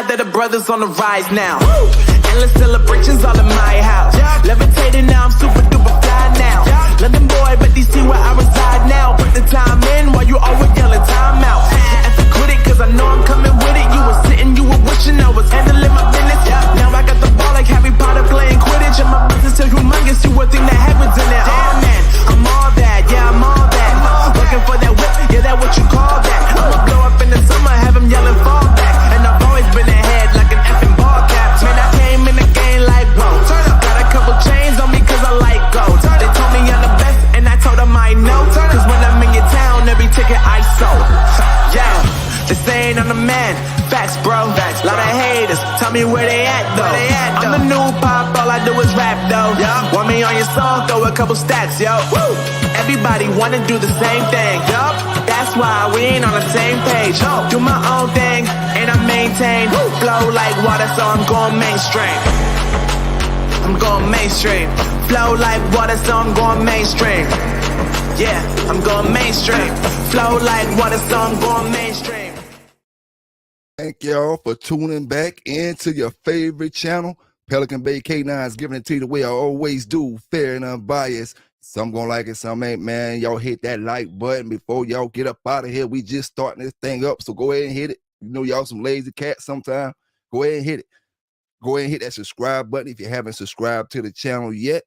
glad that the brothers on the rise now. Endless celebrations all in my house. Levitating now, I'm super duper fly now. London boy, but DC where I reside now. Put the time in while you always yelling time out. And to quit it, cause I know I'm coming with it. You were sitting, you were wishing I was handling my business. Now I got the ball like Harry Potter playing Quidditch. And my business so humongous, you would think that happens in it. Oh man, I'm all that, yeah, I'm all that. Looking for that whip, yeah, that what you call that. I'ma blow up in the summer, have them yelling fall back. And I've always been ahead like an effing ball cap. Man, I came in the game like, whoa. Got a couple chains on me cause I like gold. They told me I'm the best and I told them I know. Cause when I'm in your town, every ticket I sold. Yeah, they saying I'm the man. Facts, bro. Lot of haters, tell me where they at though. I'm the new pop, all I do is rap though. Want me on your song, throw a couple stacks, yo. Woo! Everybody wanna do the same thing, yup. That's why we ain't on the same page. Do my own thing, and I maintain. Flow like water, so I'm going mainstream. I'm going mainstream. Flow like water, so I'm going mainstream. Yeah, I'm going mainstream. Flow like water, so I'm going mainstream. Thank y'all for tuning back into your favorite channel, Pelican Bay K9s, giving it to you the way I always do, fair and unbiased. Some gonna like it, some ain't, man. Y'all hit that like button before y'all get up out of here. We just starting this thing up, so go ahead and hit it. You know y'all some lazy cats sometimes. Go ahead and hit it. Go ahead and hit that subscribe button if you haven't subscribed to the channel yet.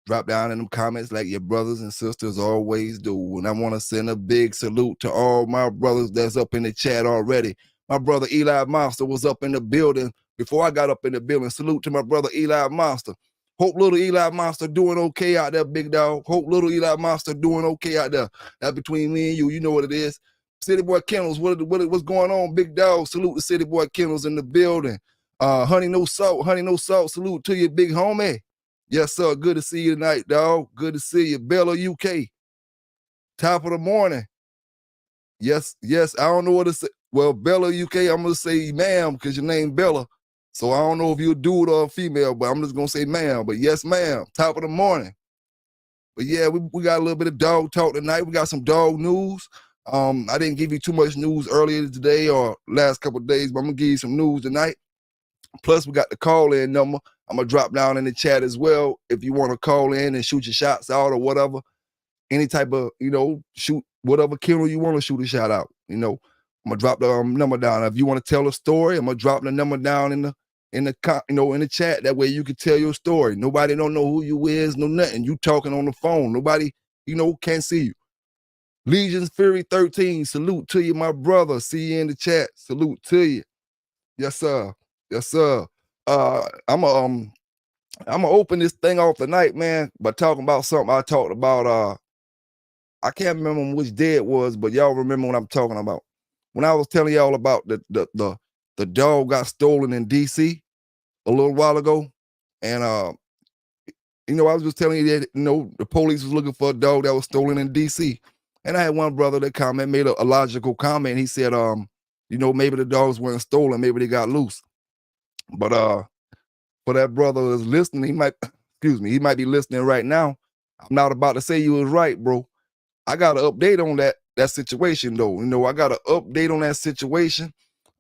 Drop down in them comments like your brothers and sisters always do. And I want to send a big salute to all my brothers that's up in the chat already. My brother Eli Monster was up in the building before I got up in the building. Salute to my brother Eli Monster. Hope little Eli Monster doing okay out there, big dog. Hope little Eli Monster doing okay out there. That's between me and you. You know what it is. City Boy Kennels, what's going on, big dog? Salute to City Boy Kennels in the building. Honey No Salt, salute to you, big homie. Yes, sir. Good to see you tonight, dog. Good to see you. Bella, UK. Top of the morning. Yes. I don't know what to say. Well, Bella, UK, I'm going to say ma'am because your name Bella. So I don't know if you're a dude or a female, but I'm just going to say ma'am. But yes, ma'am. Top of the morning. But yeah, we got a little bit of dog talk tonight. We got some dog news. I didn't give you too much news earlier today or last couple of days, but I'm going to give you some news tonight. Plus, we got the call-in number. I'm going to drop down in the chat as well if you want to call in and shoot your shots out or whatever. Any type of, shoot whatever kennel you want to shoot a shout out. I'm going to drop the number down. If you want to tell a story, I'm going to drop the number down in the chat. That way you can tell your story. Nobody don't know who you is, no nothing. You talking on the phone. Nobody, can't see you. Legion's Fury 13, salute to you, my brother. See you in the chat. Salute to you. Yes, sir. Yes, sir. I'm gonna open this thing off tonight, man, by talking about something I talked about. I can't remember which day it was, but y'all remember what I'm talking about. When I was telling y'all about the dog got stolen in DC a little while ago, and I was just telling you that the police was looking for a dog that was stolen in DC, and I had one brother that made a logical comment. He said, maybe the dogs weren't stolen, maybe they got loose. But for that brother that's listening, he might be listening right now. I'm not about to say you was right, bro. I got an update on that situation though. I got an update on that situation.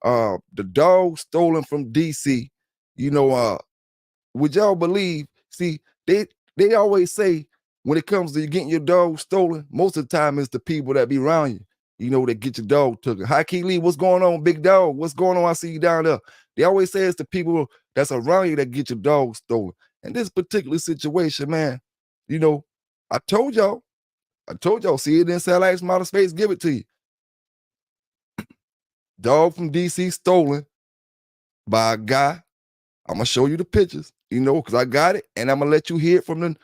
The dog stolen from DC. Would y'all believe? See, they always say when it comes to getting your dog stolen, most of the time it's the people that be around you, that get your dog taken. Hi, Key Lee, what's going on, big dog? What's going on? I see you down there. They always say it's the people that's around you that get your dog stolen. In this particular situation, man, I told y'all, see it inside like Model Space, give it to you. Dog from DC stolen by a guy. I'm going to show you the pictures, because I got it, and I'm going to let you hear it from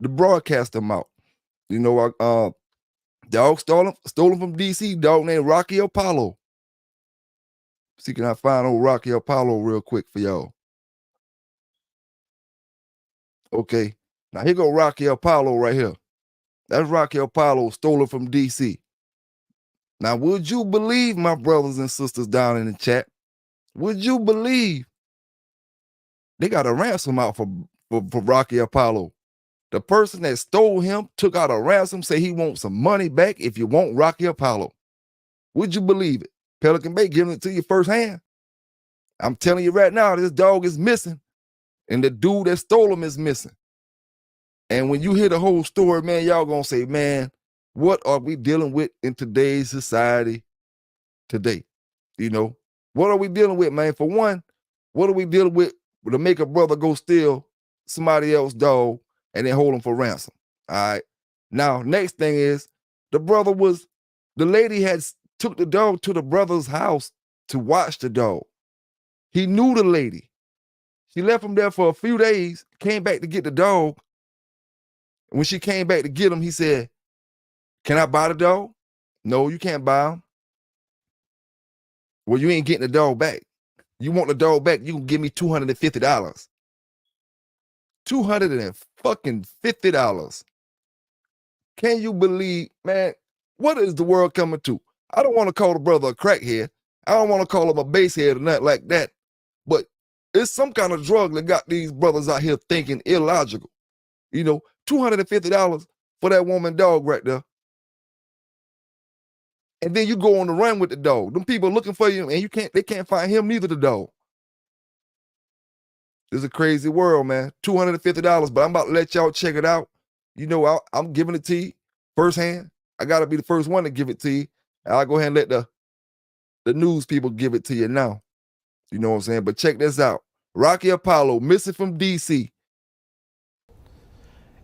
the broadcaster mouth. Dog stolen from DC, dog named Rocky Apollo. See, can I find old Rocky Apollo real quick for y'all? Okay, now here go Rocky Apollo right here. That's Rocky Apollo stolen from DC. Now, would you believe, my brothers and sisters down in the chat, would you believe they got a ransom out for Rocky Apollo? The person that stole him took out a ransom, say he wants some money back if you want Rocky Apollo. Would you believe it? Pelican Bay giving it to you firsthand. I'm telling you right now, this dog is missing, and the dude that stole him is missing. And when you hear the whole story, man, y'all gonna say, man, what are we dealing with in today's society today? You know, what are we dealing with, man? For one, what are we dealing with to make a brother go steal somebody else's dog and then hold him for ransom? All right. Now, next thing is the lady had took the dog to the brother's house to watch the dog. He knew the lady. She left him there for a few days, came back to get the dog. When she came back to get him, he said, "Can I buy the dog?" "No, you can't buy him." "Well, you ain't getting the dog back. You want the dog back, you can give me $250. $250. Can you believe, man, what is the world coming to? I don't want to call the brother a crackhead. I don't want to call him a basehead or nothing like that. But it's some kind of drug that got these brothers out here thinking illogical. You know, $250 for that woman dog right there. And then you go on the run with the dog. Them people looking for you, and they can't find him, neither the dog. It's a crazy world, man. $250, but I'm about to let y'all check it out. You know, I'm giving it to you firsthand. I got to be the first one to give it to you. And I'll go ahead and let the news people give it to you now. You know what I'm saying? But check this out. Rocky Apollo, missing from D.C.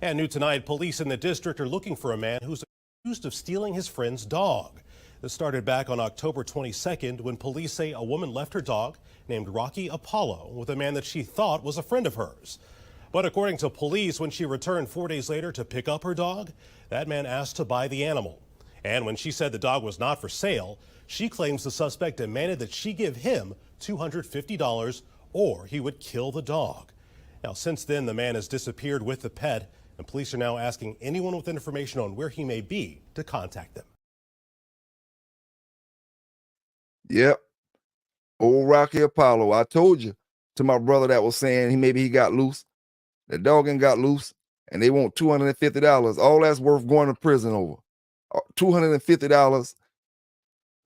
And new tonight, police in the district are looking for a man who's accused of stealing his friend's dog. This started back on October 22nd when police say a woman left her dog named Rocky Apollo with a man that she thought was a friend of hers. But according to police, when she returned 4 days later to pick up her dog, that man asked to buy the animal. And when she said the dog was not for sale, she claims the suspect demanded that she give him $250 or he would kill the dog. Now, since then, the man has disappeared with the pet, and police are now asking anyone with information on where he may be to contact them. Yep. Old Rocky Apollo. I told you to my brother that was saying maybe he got loose. The dog ain't got loose, and they want $250. All that's worth going to prison over. $250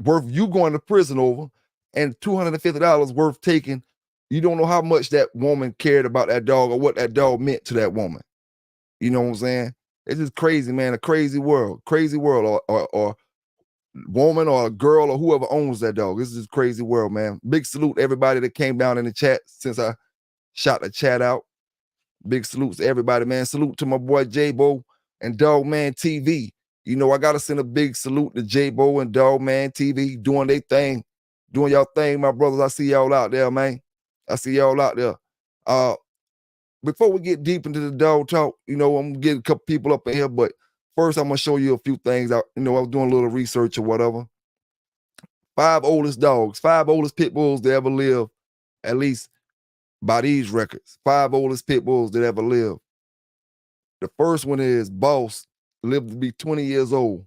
worth you going to prison over, and $250 worth taking. You don't know how much that woman cared about that dog or what that dog meant to that woman. You know what I'm saying? It's just crazy, man. A crazy world. Crazy world. Or woman or a girl or whoever owns that dog. This is a crazy world, man. Big salute to everybody that came down in the chat since I shot the chat out. Big salutes to everybody, man. Salute to my boy J-Bo and Dogman TV. You know, I got to send a big salute to J-Bo and Dogman TV doing their thing. Doing y'all thing, my brothers. I see y'all out there, man. I see y'all out there. Before we get deep into the dog talk, you know, I'm gonna get a couple people up in here, but first I'm gonna show you a few things. I was doing a little research or whatever. 5 oldest dogs, 5 oldest pit bulls that ever live, at least by these records. 5 oldest pit bulls that ever live. The first one is Boss, lived to be 20 years old.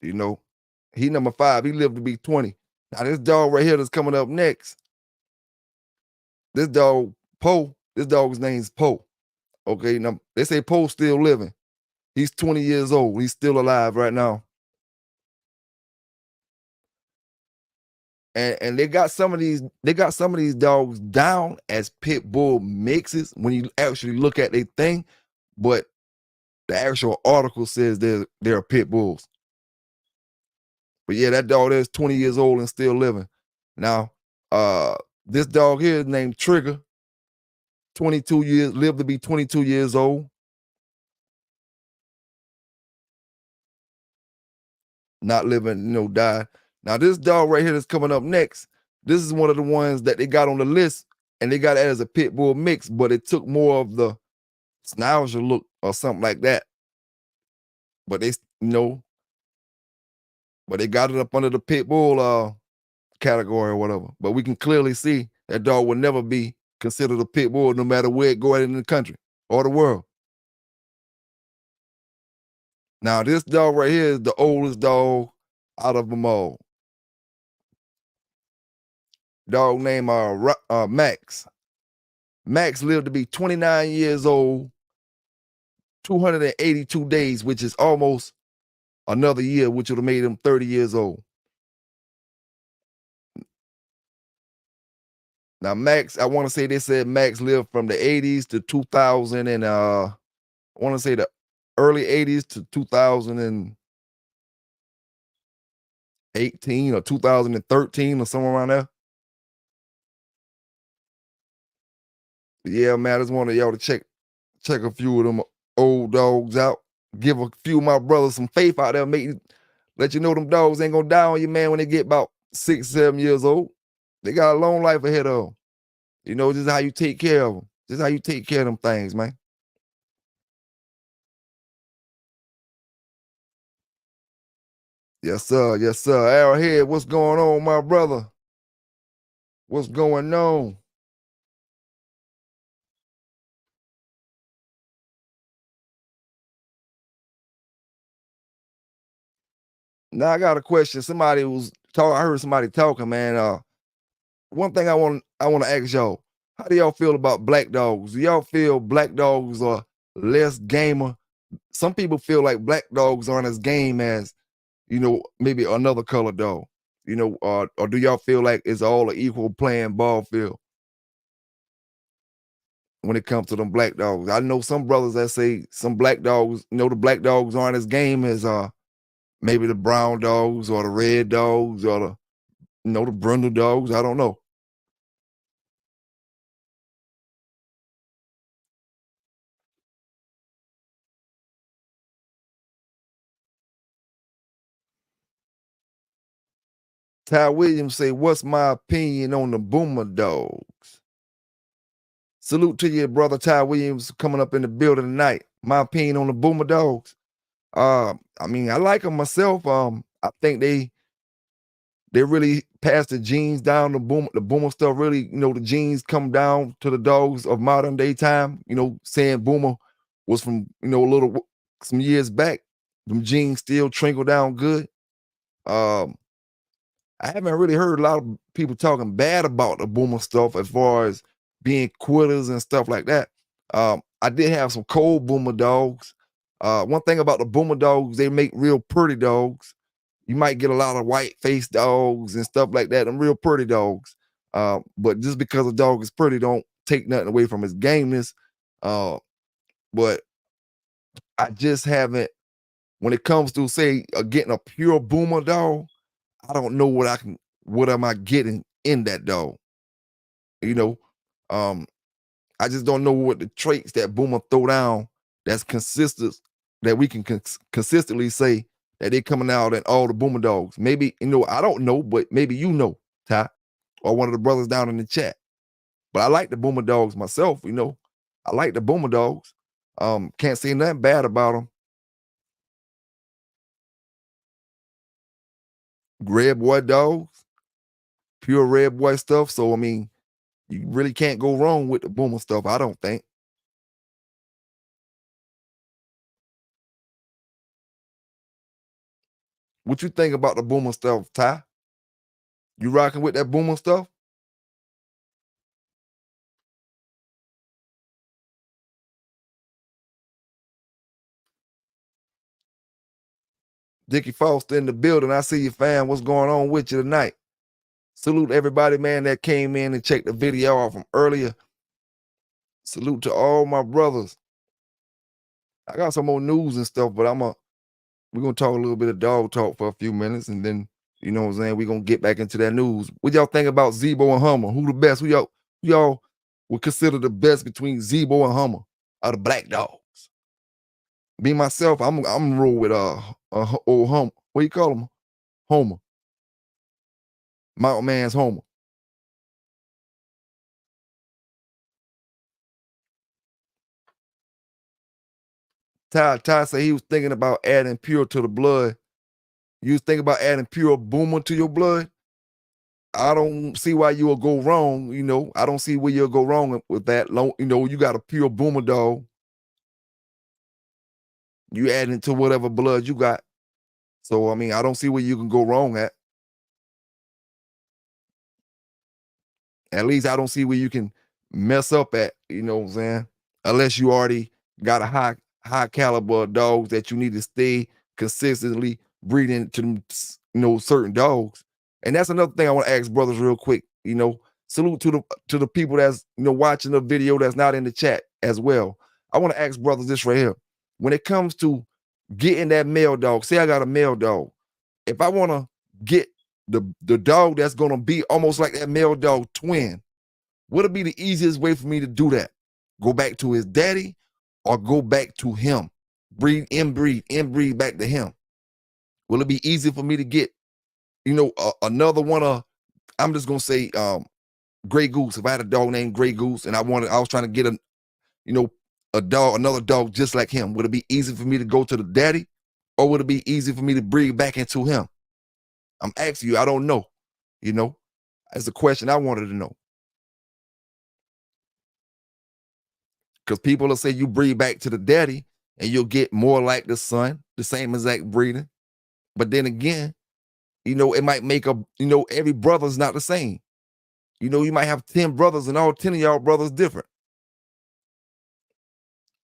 You know, he number 5, he lived to be 20. Now this dog right here that's coming up next, this dog, Poe, this dog's name's Poe. Okay, now they say Poe's still living. He's 20 years old. He's still alive right now. And they got some of these dogs down as pit bull mixes when you actually look at their thing, but the actual article says they're pit bulls. But yeah, that dog there's 20 years old and still living. Now, this dog here is named Trigger. 22 years, lived to be 22 years old. Not living, died. Now, this dog right here that's coming up next, this is one of the ones that they got on the list, and they got it as a pit bull mix, but it took more of the Schnauzer look or something like that. But they, but they got it up under the pit bull category or whatever. But we can clearly see that dog will never be considered a pit bull no matter where it go out in the country or the world. Now, this dog right here is the oldest dog out of them all. Dog named Max. Max lived to be 29 years old, 282 days, which is almost another year, which would have made him 30 years old. Now Max, I want to say they said Max lived from the 80s to 2000 and I want to say the early 80s to 2018 or 2013 or somewhere around there. Yeah, man, I just wanted y'all to check a few of them old dogs out. Give a few of my brothers some faith out there. Let you know them dogs ain't gonna die on you, man, when they get about 6, 7 years old. They got a long life ahead of them. You know, just how you take care of them. Just how you take care of them things, man. Yes, sir. Yes, sir. Arrowhead, what's going on, my brother? What's going on? Now I got a question. Somebody was talking. I heard somebody talking, man. One thing I want to ask y'all: how do y'all feel about black dogs? Do y'all feel black dogs are less gamer? Some people feel like black dogs aren't as game as, maybe another color dog. Or do y'all feel like it's all an equal playing ball field when it comes to them black dogs? I know some brothers that say some black dogs, the black dogs aren't as game as maybe the brown dogs or the red dogs or the brindle dogs. I don't know. Ty Williams say, what's my opinion on the boomer dogs? Salute to you, brother Ty Williams, coming up in the building tonight. My opinion on the boomer dogs. I mean, I like them myself. I think they really pass the genes down. The boomer stuff really, the genes come down to the dogs of modern day time. Saying boomer was from, some years back. Them genes still trickle down good. I haven't really heard a lot of people talking bad about the boomer stuff as far as being quitters and stuff like that. I did have some cold boomer dogs. One thing about the boomer dogs, they make real pretty dogs. You might get a lot of white faced dogs and stuff like that. Them real pretty dogs. But just because a dog is pretty, don't take nothing away from his gameness. But I just haven't, when it comes to say getting a pure boomer dog, I don't know what am I getting in that dog. I just don't know what the traits that boomer throw down that's consistent, that we can consistently say that they coming out in all the boomer dogs. Maybe, I don't know, but maybe Ty, or one of the brothers down in the chat. But I like the boomer dogs myself, I like the boomer dogs. Can't say nothing bad about them. Red boy dogs, pure red boy stuff. So, I mean, you really can't go wrong with the boomer stuff, I don't think. What you think about the boomer stuff, Ty? You rocking with that boomer stuff? Dickie Foster in the building. I see you, fam. What's going on with you tonight? Salute everybody, man, that came in and checked the video out from earlier. Salute to all my brothers. I got some more news and stuff, but we're gonna talk a little bit of dog talk for a few minutes, and then you know what I'm saying, we're gonna get back into that news. What y'all think about Zebo and Hummer? Who the best? Who y'all would consider the best between Zebo and Hummer are the black dogs? Me myself, I'm roll with old Hummer. What you call him? Homer. Mountain Man's Homer. Ty said he was thinking about adding pure to the blood. You was thinking about adding pure boomer to your blood? I don't see why you will go wrong. I don't see where you'll go wrong with that. You got a pure boomer dog. You add it to whatever blood you got. So, I mean, I don't see where you can go wrong at. At least I don't see where you can mess up at, you know what I'm saying? Unless you already got a high caliber of dogs that you need to stay consistently breeding to them, certain dogs. And that's another thing I want to ask brothers real quick. salute to the people that's watching the video that's not in the chat as well. I want to ask brothers this right here. When it comes to getting that male dog, say I got a male dog. If I want to get the dog that's gonna be almost like that male dog twin, what'll be the easiest way for me to do that? Go back to his daddy or go back to him? Inbreed back to him. Will it be easy for me to get, another one of, I'm just gonna say Gray Goose. If I had a dog named Gray Goose and I was trying to get another dog just like him, would it be easy for me to go to the daddy or would it be easy for me to breed back into him? I'm asking you, I don't know. That's the question I wanted to know. Because people will say you breed back to the daddy and you'll get more like the son, the same exact breeding. But then again, it might make every brother's not the same. You might have 10 brothers and all 10 of y'all brothers different.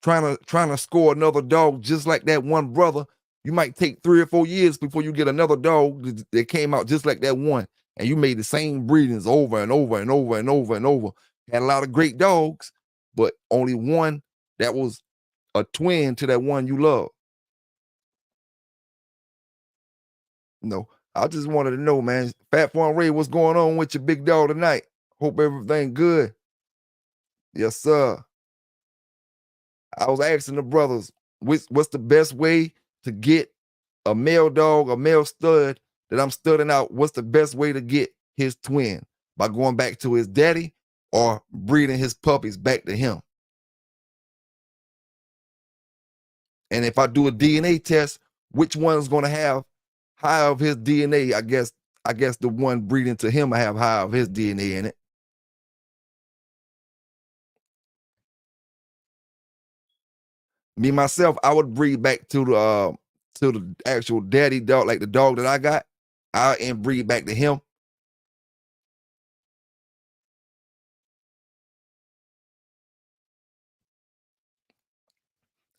Trying to score another dog just like that one brother, you might take 3 or 4 years before you get another dog that came out just like that one. And you made the same breedings over and over and over and over and over. Had a lot of great dogs, but only one that was a twin to that one you love. I just wanted to know, man. Fat Farm Ray, what's going on with your big dog tonight? Hope everything good. Yes, sir. I was asking the brothers, what's the best way to get a male dog, a male stud that I'm studding out? What's the best way to get his twin? By going back to his daddy or breeding his puppies back to him? And if I do a DNA test, which one's going to have high of his DNA? I guess the one breeding to him I have high of his DNA in it. Me myself, I would breed back to the actual daddy dog, like the dog that I got. I inbreed back to him.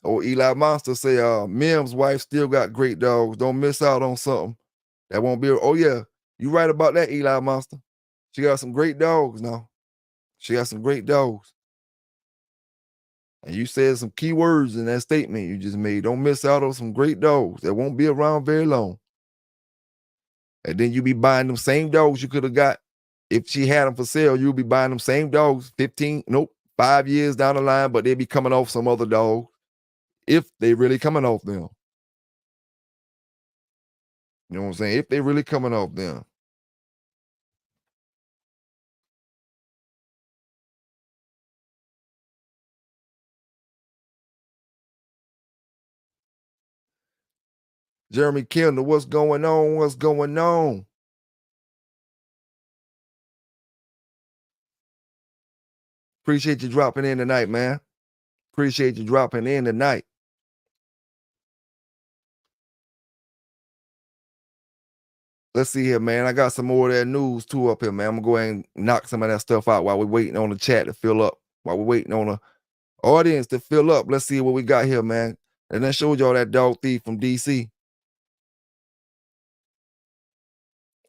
Oh, Eli Monster say, Mim's wife still got great dogs. Don't miss out on something. That won't be. Oh yeah, you right about that, Eli Monster. She got some great dogs now. She got some great dogs. And you said some key words in that statement you just made. Don't miss out on some great dogs that won't be around very long. And then you be buying them same dogs you could have got if she had them for sale. You'll be buying them same dogs 5 years down the line, but they'll be coming off some other dog if they really coming off them. You know what I'm saying? If they really coming off them. Jeremy Kilner, what's going on? What's going on? Appreciate you dropping in tonight, man. Appreciate you dropping in tonight. Let's see here, man. I got some more of that news too up here, man. I'm gonna go ahead and knock some of that stuff out while we're waiting on the chat to fill up. While we're waiting on the audience to fill up. Let's see what we got here, man. And I showed y'all that dog thief from DC.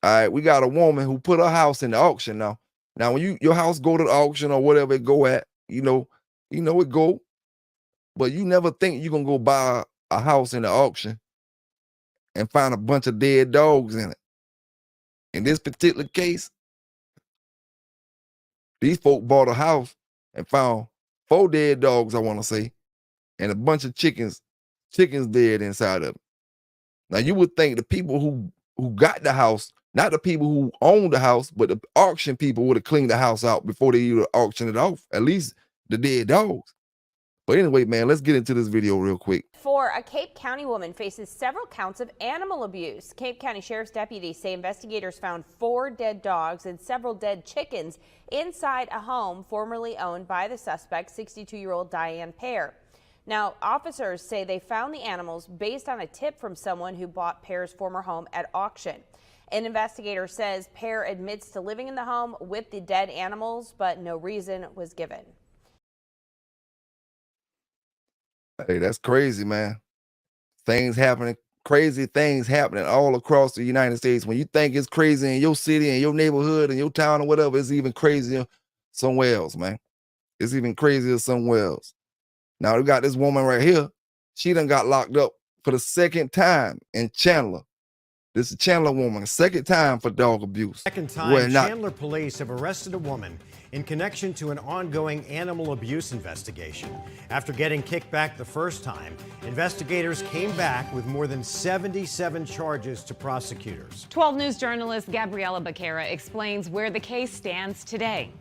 All right, we got a woman who put her house in the auction now. Now, when your house go to the auction or whatever it go at, it go, but you never think you're gonna go buy a house in the auction and find a bunch of dead dogs in it. In this particular case, these folk bought a house and found 4 dead dogs, I want to say, and a bunch of chickens dead inside of it. Now, you would think the people who got the house, not the people who owned the house, but the auction people would have cleaned the house out before they even auctioned it off, at least the dead dogs. But anyway, man, let's get into this video real quick. A Cape County woman faces several counts of animal abuse. Cape County Sheriff's deputies say investigators found 4 dead dogs and several dead chickens inside a home formerly owned by the suspect, 62-year-old Diane Pear. Now, officers say they found the animals based on a tip from someone who bought Pear's former home at auction. An investigator says Pear admits to living in the home with the dead animals, but no reason was given. Hey, that's crazy, man. Things happening crazy things happening all across the United States. When you think it's crazy in your city and your neighborhood and your town or whatever, it's even crazier somewhere else, man. It's even crazier somewhere else. Now we got this woman right here. She done got locked up for the second time in Chandler. This is Chandler woman, second time for dog abuse. Second time, Chandler police have arrested a woman in connection to an ongoing animal abuse investigation. After getting kicked back the first time, investigators came back with more than 77 charges to prosecutors. 12 News journalist Gabriela Becerra explains where the case stands today.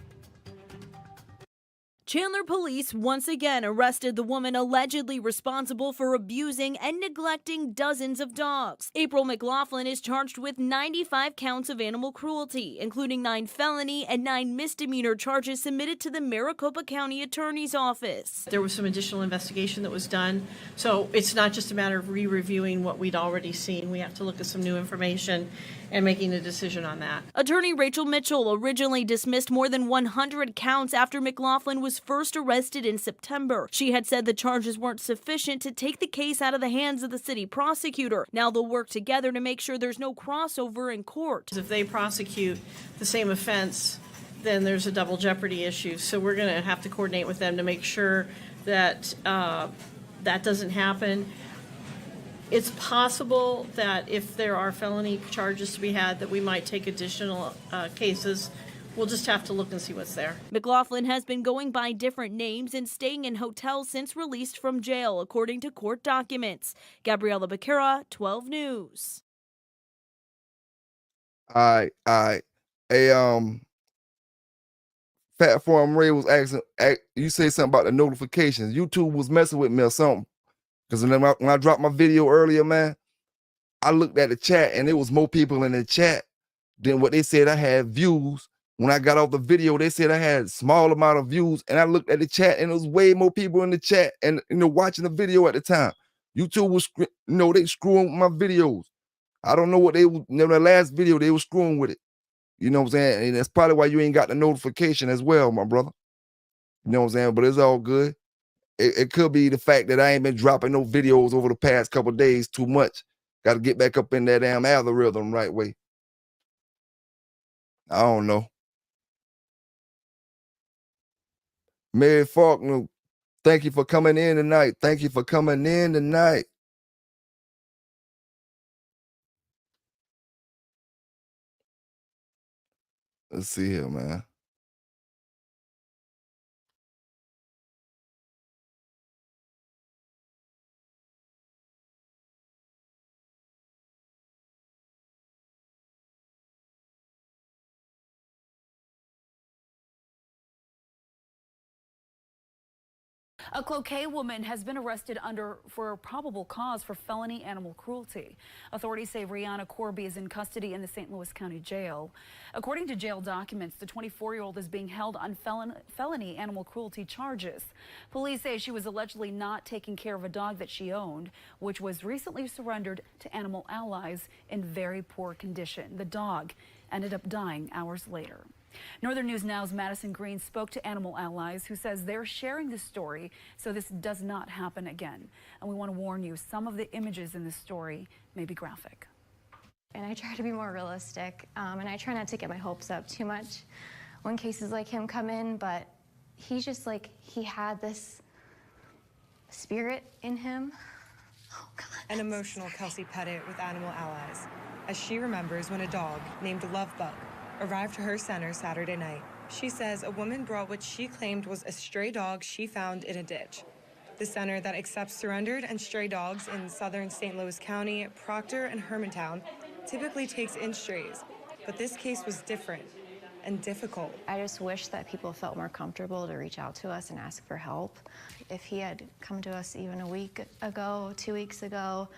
Chandler police once again arrested the woman allegedly responsible for abusing and neglecting dozens of dogs. April McLaughlin is charged with 95 counts of animal cruelty, including 9 felony and 9 misdemeanor charges submitted to the Maricopa County Attorney's Office. There was some additional investigation that was done, so it's not just a matter of re-reviewing what we'd already seen. We have to look at some new information and making a decision on that. Attorney Rachel Mitchell originally dismissed more than 100 counts after McLaughlin was first arrested in September. She had said the charges weren't sufficient to take the case out of the hands of the city prosecutor. Now they'll work together to make sure there's no crossover in court. If they prosecute the same offense, then there's a double jeopardy issue. So we're going to have to coordinate with them to make sure that that doesn't happen. It's possible that if there are felony charges to be had, that we might take additional cases. We'll just have to look and see what's there. McLaughlin has been going by different names and staying in hotels since released from jail, according to court documents. Gabriela Becerra, 12 News. All right. Fat Farm Ray was asking, you say something about the notifications. YouTube was messing with me or something. Because when I dropped my video earlier, man, I looked at the chat and there was more people in the chat than what they said I had views. When I got off the video, they said I had a small amount of views, and I looked at the chat and there was way more people in the chat and watching the video at the time. YouTube was, they screwing with my videos. I don't know what they was, the last video, they were screwing with it. You know what I'm saying? And that's probably why you ain't got the notification as well, my brother. You know what I'm saying? But it's all good. It could be the fact that I ain't been dropping no videos over the past couple of days too much. Got to get back up in that damn algorithm right way. I don't know. Mary Faulkner, thank you for coming in tonight. Thank you for coming in tonight. Let's see here, man. A Cloquet woman has been arrested for probable cause for felony animal cruelty. Authorities say Rihanna Corby is in custody in the St. Louis County Jail. According to jail documents, the 24-year-old is being held on felony animal cruelty charges. Police say she was allegedly not taking care of a dog that she owned, which was recently surrendered to Animal Allies in very poor condition. The dog ended up dying hours later. Northern News Now's Madison Green spoke to Animal Allies, who says they're sharing this story so this does not happen again. And we want to warn you, some of the images in this story may be graphic. And I try to be more realistic, and I try not to get my hopes up too much when cases like him come in, but he's just like, he had this spirit in him. Oh, God. An emotional Kelsey Pettit with Animal Allies, as she remembers when a dog named Lovebug arrived to her center Saturday night. She says a woman brought what she claimed was a stray dog she found in a ditch. The center that accepts surrendered and stray dogs in southern St. Louis County, Proctor, and Hermantown typically takes in strays, but this case was different and difficult. I just wish that people felt more comfortable to reach out to us and ask for help. If he had come to us even a week ago, 2 weeks ago,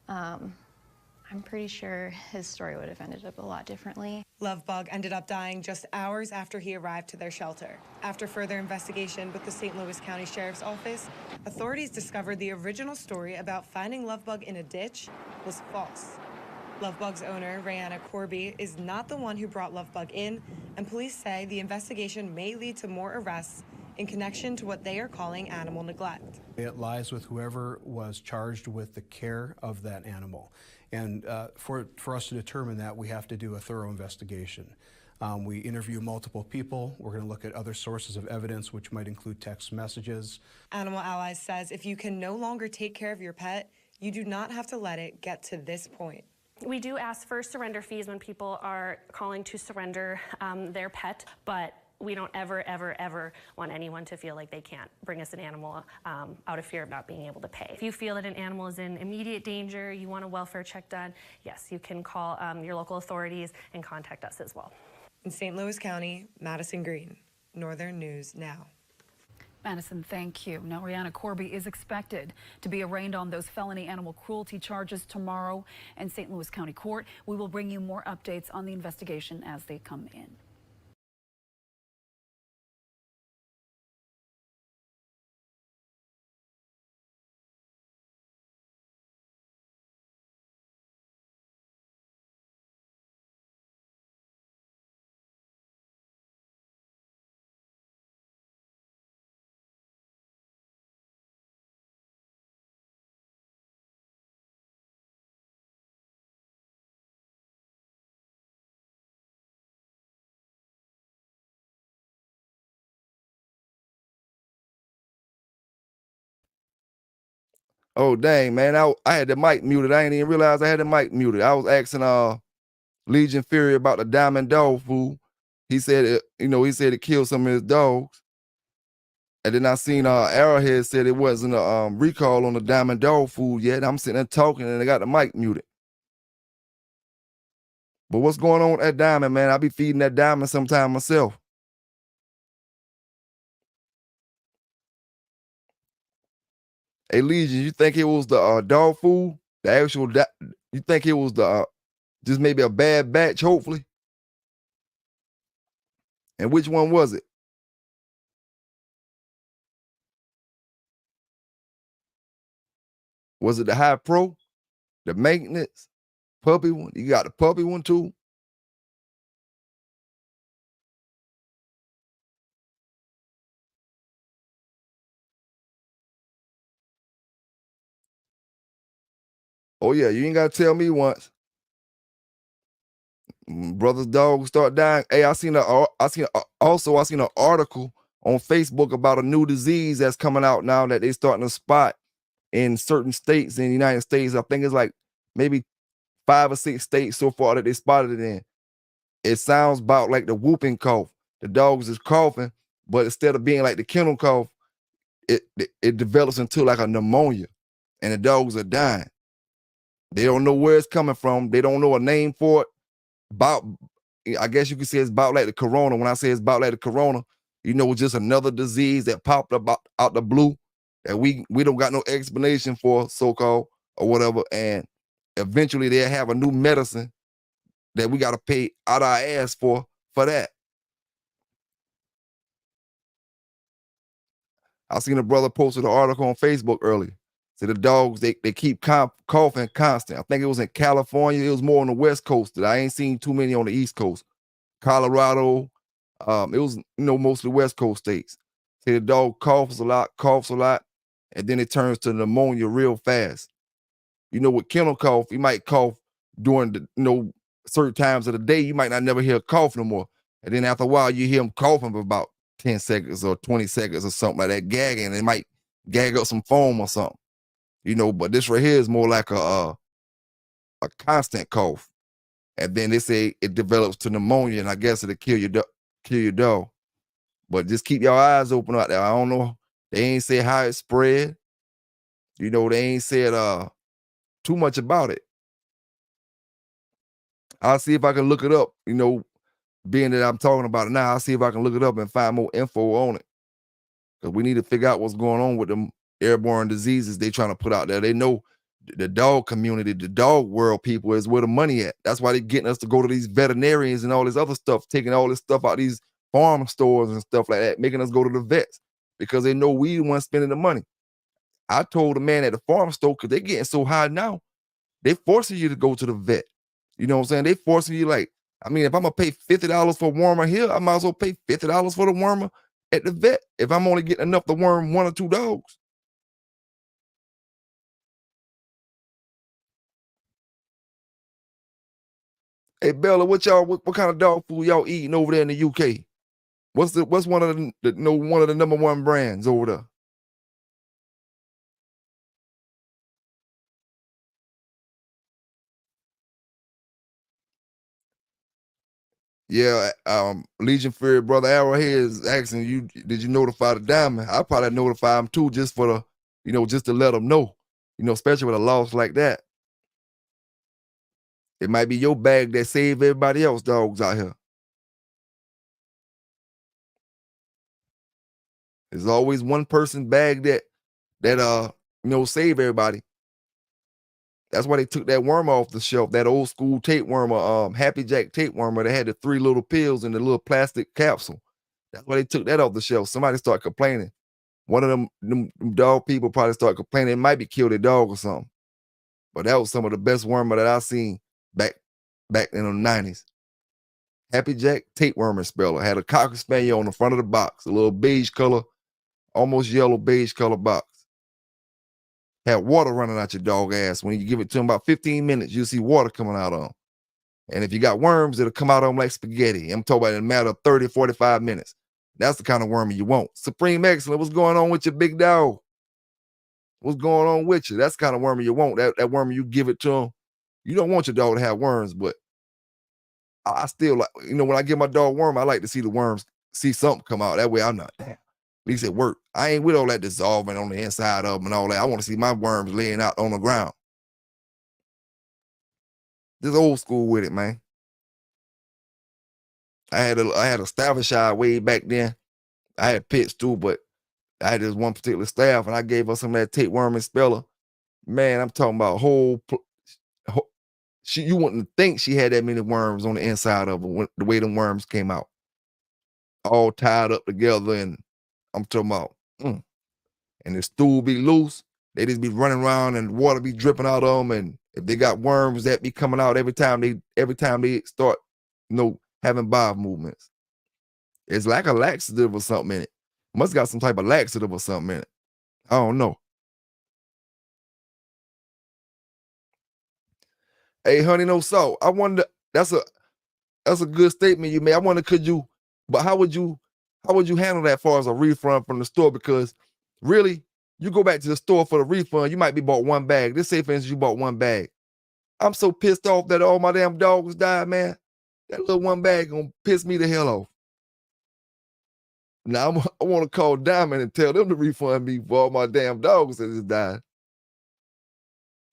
I'm pretty sure his story would have ended up a lot differently. Lovebug ended up dying just hours after he arrived to their shelter. After further investigation with the St. Louis County Sheriff's Office, authorities discovered the original story about finding Lovebug in a ditch was false. Lovebug's owner, Rihanna Corby, is not the one who brought Lovebug in, and police say the investigation may lead to more arrests in connection to what they are calling animal neglect. It lies with whoever was charged with the care of that animal. And for us to determine that, we have to do a thorough investigation. We interview multiple people. We're going to look at other sources of evidence, which might include text messages. Animal Allies says if you can no longer take care of your pet, you do not have to let it get to this point. We do ask for surrender fees when people are calling to surrender their pet, but we don't ever want anyone to feel like they can't bring us an animal out of fear of not being able to pay. If you feel that an animal is in immediate danger, you want a welfare check done, yes, you can call your local authorities and contact us as well. In St. Louis County, Madison Green, Northern News Now. Madison, thank you. Now, Rihanna Corby is expected to be arraigned on those felony animal cruelty charges tomorrow in St. Louis County Court. We will bring you more updates on the investigation as they come in. Oh dang, man! I had the mic muted. I didn't even realize I had the mic muted. I was asking Legion Fury about the diamond dog food. He said he said it killed some of his dogs. And then I seen Arrowhead said it wasn't a recall on the diamond dog food yet. I'm sitting there talking and I got the mic muted. But what's going on with that diamond, man? I be feeding that diamond sometime myself. Hey, Legion, you think it was the dog food? The actual, you think it was the just maybe a bad batch, hopefully? And which one was it? Was it the high pro, the maintenance, puppy one? You got the puppy one too? Oh yeah, you ain't gotta tell me once. Brother's dog start dying. Hey, I seen an article on Facebook about a new disease that's coming out now that they starting to spot in certain states in the United States. I think it's like maybe 5 or 6 states so far that they spotted it in. It sounds about like the whooping cough. The dogs is coughing, but instead of being like the kennel cough, it develops into like a pneumonia, and the dogs are dying. They don't know where it's coming from. They don't know a name for it. I guess you could say it's about like the corona. When I say it's about like the corona, it's just another disease that popped up out the blue that we don't got no explanation for, so-called, or whatever. And eventually they'll have a new medicine that we got to pay out our ass for that. I seen a brother posted an article on Facebook earlier. So the dogs, they keep coughing constant. I think it was in California. It was more on the West Coast. That I ain't seen too many on the East Coast. Colorado, it was mostly West Coast states. So the dog coughs a lot, and then it turns to pneumonia real fast. With kennel cough, you might cough during the certain times of the day. You might not never hear a cough no more. And then after a while, you hear him coughing for about 10 seconds or 20 seconds or something like that, gagging. And it might gag up some foam or something. But this right here is more like a constant cough. And then they say it develops to pneumonia, and I guess it'll kill your dog. But just keep your eyes open out there. I don't know. They ain't say how it spread. They ain't said too much about it. I'll see if I can look it up. Being that I'm talking about it now, I'll see if I can look it up and find more info on it. Because we need to figure out what's going on with them airborne diseases they trying to put out there. They know the dog community, the dog world people is where the money at. That's why they're getting us to go to these veterinarians and all this other stuff, taking all this stuff out these farm stores and stuff like that, making us go to the vets because they know we the ones spending the money. I told the man at the farm store, because they're getting so high now, they forcing you to go to the vet. You know what I'm saying? They forcing you if I'm going to pay $50 for a wormer here, I might as well pay $50 for the wormer at the vet if I'm only getting enough to worm 1 or 2 dogs. Hey Bella, what kind of dog food y'all eating over there in the UK? What's one of one of the number one brands over there? Yeah, Legion Fury brother Arrowhead is asking you, did you notify the diamond? I probably notify him too, just for the, just to let them know, especially with a loss like that. It might be your bag that saved everybody else dogs out here. There's always one person bag that save everybody. That's why they took that worm off the shelf, that old school tapewormer, Happy Jack tapewormer that had the 3 little pills in the little plastic capsule. That's why they took that off the shelf. Somebody started complaining. One of them dog people probably started complaining it might be killed their dog or something. But that was some of the best wormer that I seen back in the 90s. Happy Jack tapewormer speller. Had a Cocker Spaniel on the front of the box, a little beige color, almost yellow beige color box. Had water running out your dog ass. When you give it to them about 15 minutes, you'll see water coming out of them. And if you got worms, it'll come out of them like spaghetti. I'm talking about in a matter of 30, 45 minutes. That's the kind of worm you want. Supreme Excellent, what's going on with your big dog? What's going on with you? That's the kind of worm you want. That worm, you give it to them. You don't want your dog to have worms, but I still like, when I give my dog worm, I like to see the worms, see something come out. That way I'm not, damn. At least it worked. I ain't with all that dissolving on the inside of them and all that. I want to see my worms laying out on the ground. Just old school with it, man. I had a Staffordshire way back then. I had pits too, but I had this one particular staff, and I gave her some of that tapeworm and speller. Man, I'm talking about you wouldn't think she had that many worms on the inside of her the way them worms came out. All tied up together, and I'm talking about, and the stool be loose. They just be running around and water be dripping out of them. And if they got worms, that be coming out every time they start, having bowel movements. It's like a laxative or something in it. Must got some type of laxative or something in it. I don't know. Hey, honey, no salt. I wonder, that's a good statement you made. I wonder, how would you handle that as far as a refund from the store? Because really, you go back to the store for the refund, you might be bought one bag. Let's say, for instance, you bought one bag. I'm so pissed off that all my damn dogs died, man. That little one bag gonna piss me the hell off. Now I want to call Diamond and tell them to refund me for all my damn dogs that just died.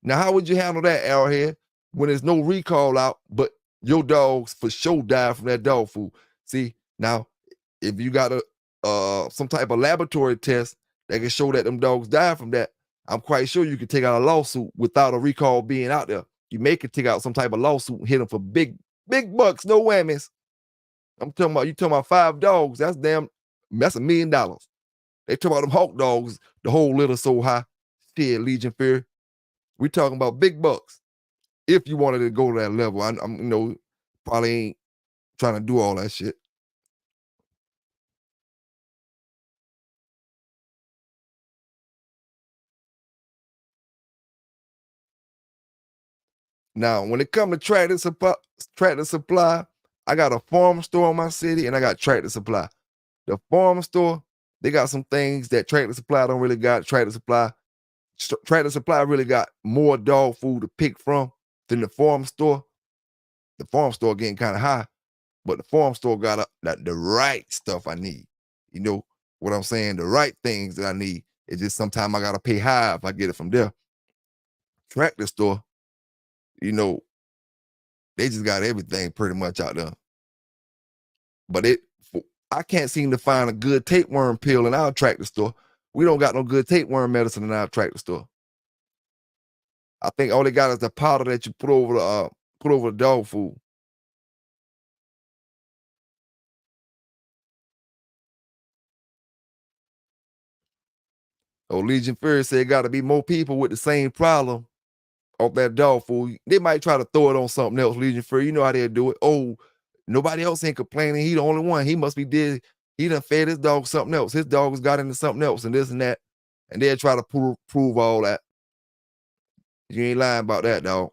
Now, how would you handle that, Arrowhead, when there's no recall out, but your dogs for sure died from that dog food? See, now, if you got some type of laboratory test that can show that them dogs died from that, I'm quite sure you can take out a lawsuit without a recall being out there. You may could take out some type of lawsuit and hit them for big bucks, no whammies. You talking about 5 dogs, that's $1 million. They talking about them hawk dogs, the whole litter so high. Shit, Legion Fury. We talking about big bucks. If you wanted to go to that level, I'm probably ain't trying to do all that shit. Now, when it comes to Tractor Supply, I got a farm store in my city and I got Tractor Supply. The farm store, they got some things that Tractor Supply don't really got. Tractor Supply really got more dog food to pick from than the farm store. The farm store getting kind of high, but the farm store got the right stuff I need. You know what I'm saying? The right things that I need. It's just sometimes I got to pay high if I get it from there. Tractor store, they just got everything pretty much out there. But I can't seem to find a good tapeworm pill in our Tractor store. We don't got no good tapeworm medicine in our Tractor store. I think all they got is the powder that you put over the dog food. Oh, Legion Fury said got to be more people with the same problem off that dog food. They might try to throw it on something else, Legion Fury. You know how they do it. Oh, nobody else ain't complaining. He the only one. He must be dead. He done fed his dog something else. His dog has got into something else and this and that. And they'll try to prove all that. You ain't lying about that, dog.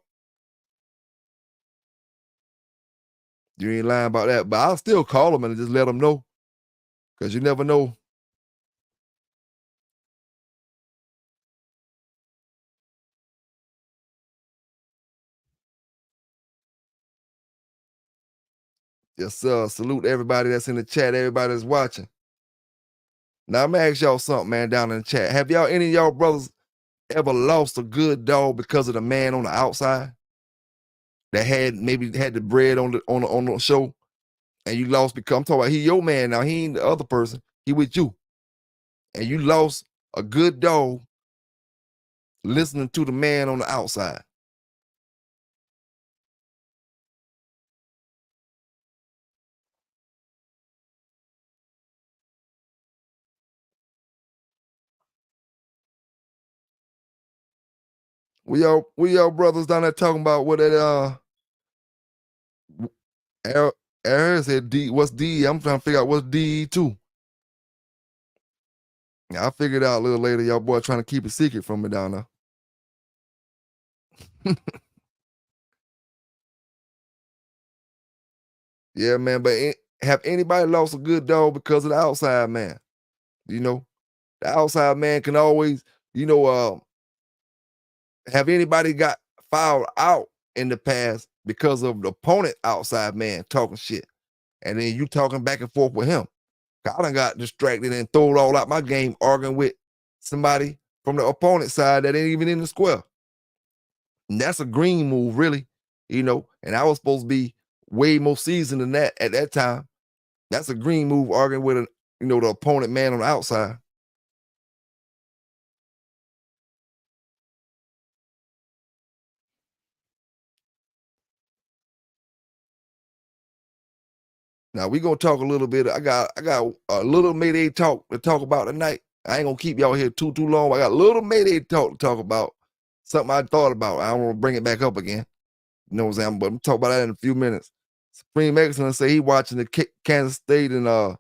You ain't lying about that. But I'll still call them and just let them know. Because you never know. Yes, sir. Salute everybody that's in the chat, everybody that's watching. Now, I'm going to ask y'all something, man, down in the chat. Have y'all, any of y'all brothers, ever lost a good dog because of the man on the outside that maybe had the bread on the show, and you lost because I'm talking about he your man now, he ain't the other person, he with you, and you lost a good dog listening to the man on the outside? We y'all brothers down there talking about what that Aaron said D, what's D? I'm trying to figure out what's D2. Yeah, I figured out a little later. Y'all boy trying to keep it secret from me down there. Yeah, man, but have anybody lost a good dog because of the outside man? You know, the outside man can always, have anybody got fouled out in the past because of the opponent outside man talking shit? And then you talking back and forth with him. I done got distracted and throw it all out my game arguing with somebody from the opponent side that ain't even in the square. And that's a green move, really, and I was supposed to be way more seasoned than that at that time. That's a green move arguing with the opponent man on the outside. Now we gonna talk a little bit. I got a little Mayday talk to talk about tonight. I ain't gonna keep y'all here too long. I got a little Mayday talk to talk about. Something I thought about. I don't want to bring it back up again. You know what I'm saying? But I'm talk about that in a few minutes. Supreme Excellence say he watching the Kansas State and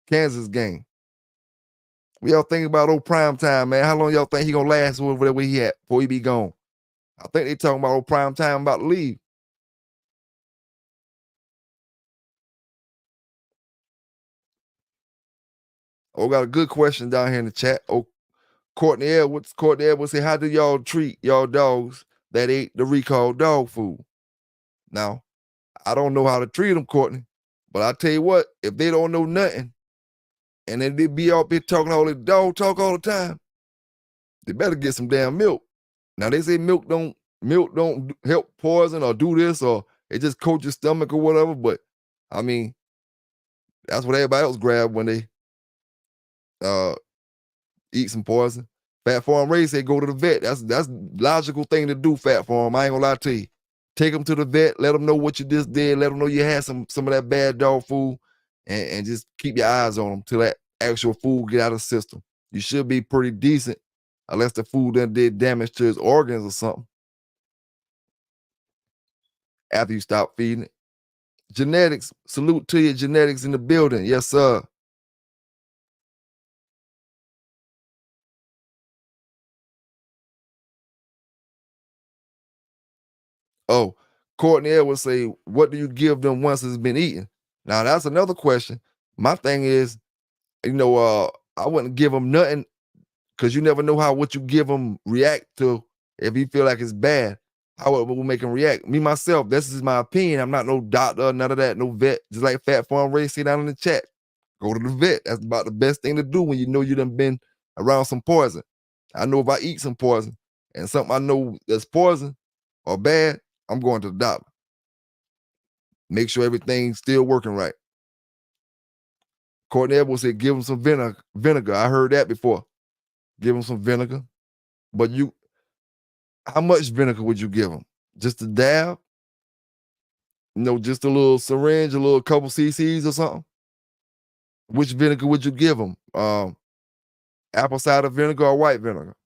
Kansas game. We all think about old prime time, man. How long y'all think he gonna last over where he at before he be gone? I think they talking about old prime time about to leave. Oh, got a good question down here in the chat. Oh, Courtney Edwards say, how do y'all treat y'all dogs that ate the recalled dog food? Now, I don't know how to treat them, Courtney, but I tell you what, if they don't know nothing, and then they be out there talking all this dog talk all the time, they better get some damn milk. Now they say milk don't help poison or do this, or it just coat your stomach or whatever, but I mean, that's what everybody else grab when they eat some poison. Fat Farm Ray say go to the vet. That's logical thing to do, Fat Farm. I ain't gonna lie to you. Take them to the vet, let them know what you just did, let them know you had some of that bad dog food, and just keep your eyes on them till that actual food get out of the system. You should be pretty decent, unless the food done did damage to his organs or something after you stop feeding it. Genetics, salute to you, genetics in the building. Yes, sir. Oh, Courtney Edwards say, what do you give them once it's been eaten? Now, that's another question. My thing is, I wouldn't give them nothing because you never know how what you give them react to. If you feel like it's bad, how it will make them react. Me, myself, this is my opinion. I'm not no doctor, none of that, no vet. Just like Fat Farm Ray say down in the chat. Go to the vet. That's about the best thing to do when you know you done been around some poison. I know if I eat some poison and something I know that's poison or bad, I'm going to the doctor. Make sure everything's still working right. Courtney Edwards said, give him some vinegar. I heard that before. Give him some vinegar. But how much vinegar would you give him? Just a dab? Just a little syringe, a little couple cc's or something? Which vinegar would you give him? Apple cider vinegar or white vinegar?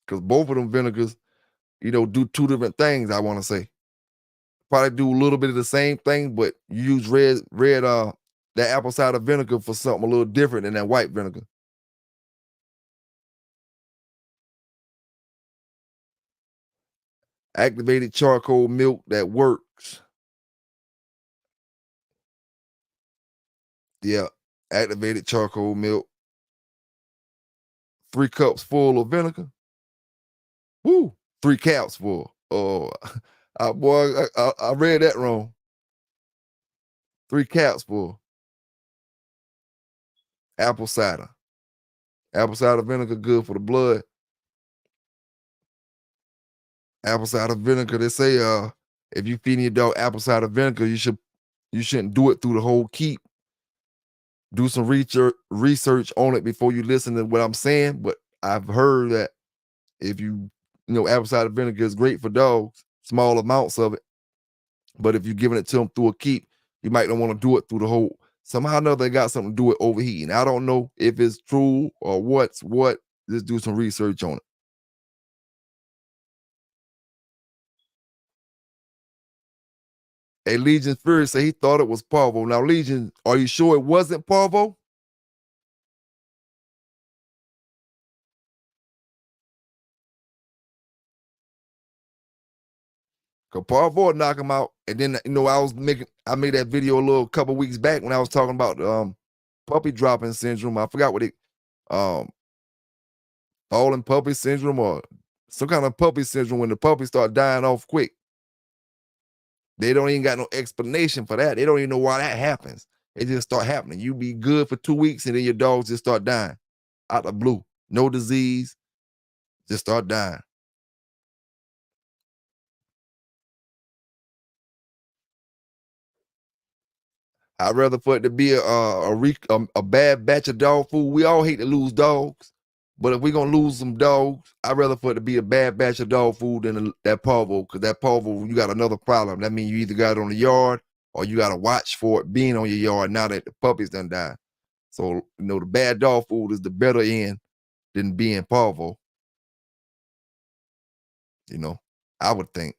Because both of them vinegars, do two different things, I want to say. Probably do a little bit of the same thing, but you use that apple cider vinegar for something a little different than that white vinegar. Activated charcoal milk that works. Yeah, activated charcoal milk. 3 cups full of vinegar. Woo! 3 caps full. Oh, boy, I read that wrong. 3 caps full. Apple cider. Apple cider vinegar good for the blood. Apple cider vinegar, they say if you feeding your dog apple cider vinegar, you shouldn't do it through the whole keep. Do some research on it before you listen to what I'm saying. But I've heard that if apple cider vinegar is great for dogs, small amounts of it. But if you're giving it to them through a keep, you might not want to do it through the whole. Somehow or another, they got something to do with overheating. I don't know if it's true or what's what. Just do some research on it. A Legion Fury said he thought it was parvo. Now, Legion, are you sure it wasn't parvo? Cause parvo will knock him out. And then I made that video a couple weeks back when I was talking about puppy dropping syndrome. I forgot what it falling puppy syndrome or some kind of puppy syndrome when the puppies start dying off quick. They don't even got no explanation for that. They don't even know why that happens. It just start happening. You be good for 2 weeks and then your dogs just start dying out of blue. No disease, just start dying. I'd rather for it to be a bad batch of dog food. We all hate to lose dogs, but if we're gonna lose some dogs, I'd rather for it to be a bad batch of dog food than that parvo, because that parvo, you got another problem. That means you either got it on the yard or you got to watch for it being on your yard now that the puppies done died. So, the bad dog food is the better end than being parvo. I would think.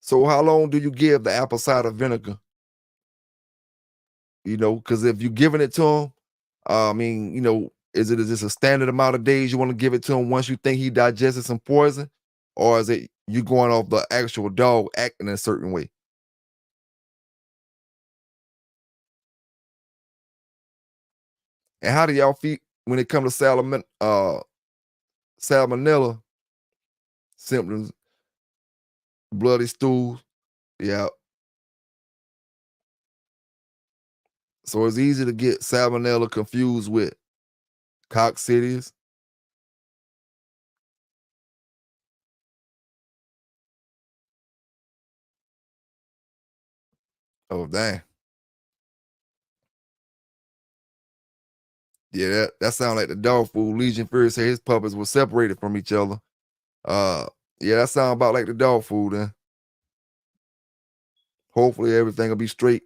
So how long do you give the apple cider vinegar? Because if you're giving it to them, is it just a standard amount of days you want to give it to him once you think he digested some poison? Or is it you going off the actual dog acting in a certain way? And how do y'all feel when it comes to salmonella symptoms, bloody stools? Yeah. So it's easy to get salmonella confused with coccidias. Oh, dang. Yeah, that sounds like the dog food. Legion Fury said his puppies were separated from each other. Yeah, that sounds about like the dog food then. Hopefully everything will be straight.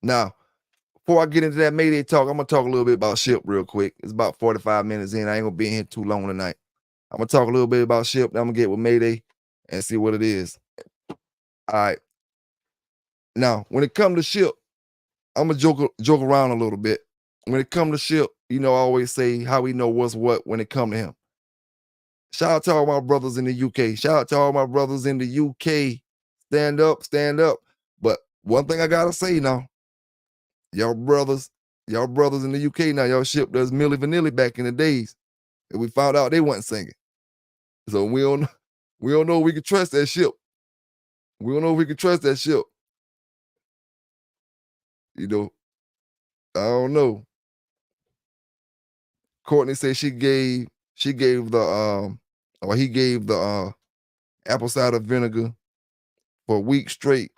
Now, before I get into that Mayday talk, I'm going to talk a little bit about SHIP real quick. It's about 45 minutes in. I ain't going to be in here too long tonight. I'm going to talk a little bit about SHIP. Then I'm going to get with Mayday and see what it is. All right. Now, when it comes to SHIP, I'm going to joke around a little bit. When it comes to SHIP, I always say how we know what's what when it comes to him. Shout out to all my brothers in the UK. Shout out to all my brothers in the UK. Stand up, stand up. But one thing I got to say now, y'all brothers in the UK now, y'all shipped us Milli Vanilli back in the days. And we found out they wasn't singing. So we don't know if we can trust that ship. We don't know if we can trust that ship. I don't know. Courtney said he gave the apple cider vinegar for a week straight,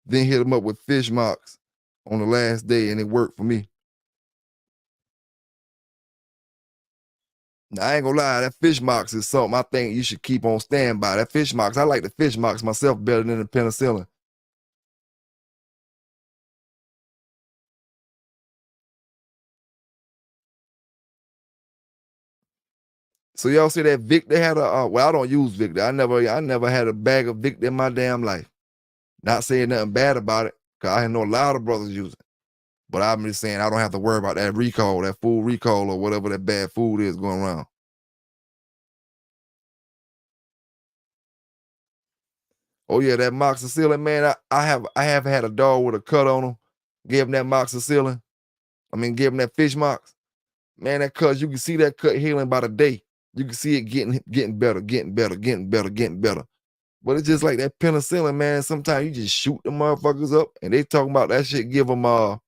then hit him up with fish marks on the last day, and it worked for me. Now, I ain't gonna lie, that fish marks is something I think you should keep on standby. That fish marks, I like the fish marks myself better than the penicillin. So y'all say that Victor had a, well, I don't use Victor. I never had a bag of Victor in my damn life. Not saying nothing bad about it, because I know a lot of brothers use it. But I'm just saying I don't have to worry about that recall, that food recall, or whatever that bad food is going around. Oh yeah, that moxicillin, man. I have had a dog with a cut on him. Gave him that moxicillin. Give him that fish mox. Man, that cut, you can see that cut healing by the day. You can see it getting better, getting better, getting better, getting better. But it's just like that penicillin, man. Sometimes you just shoot the motherfuckers up, and they talking about that shit give them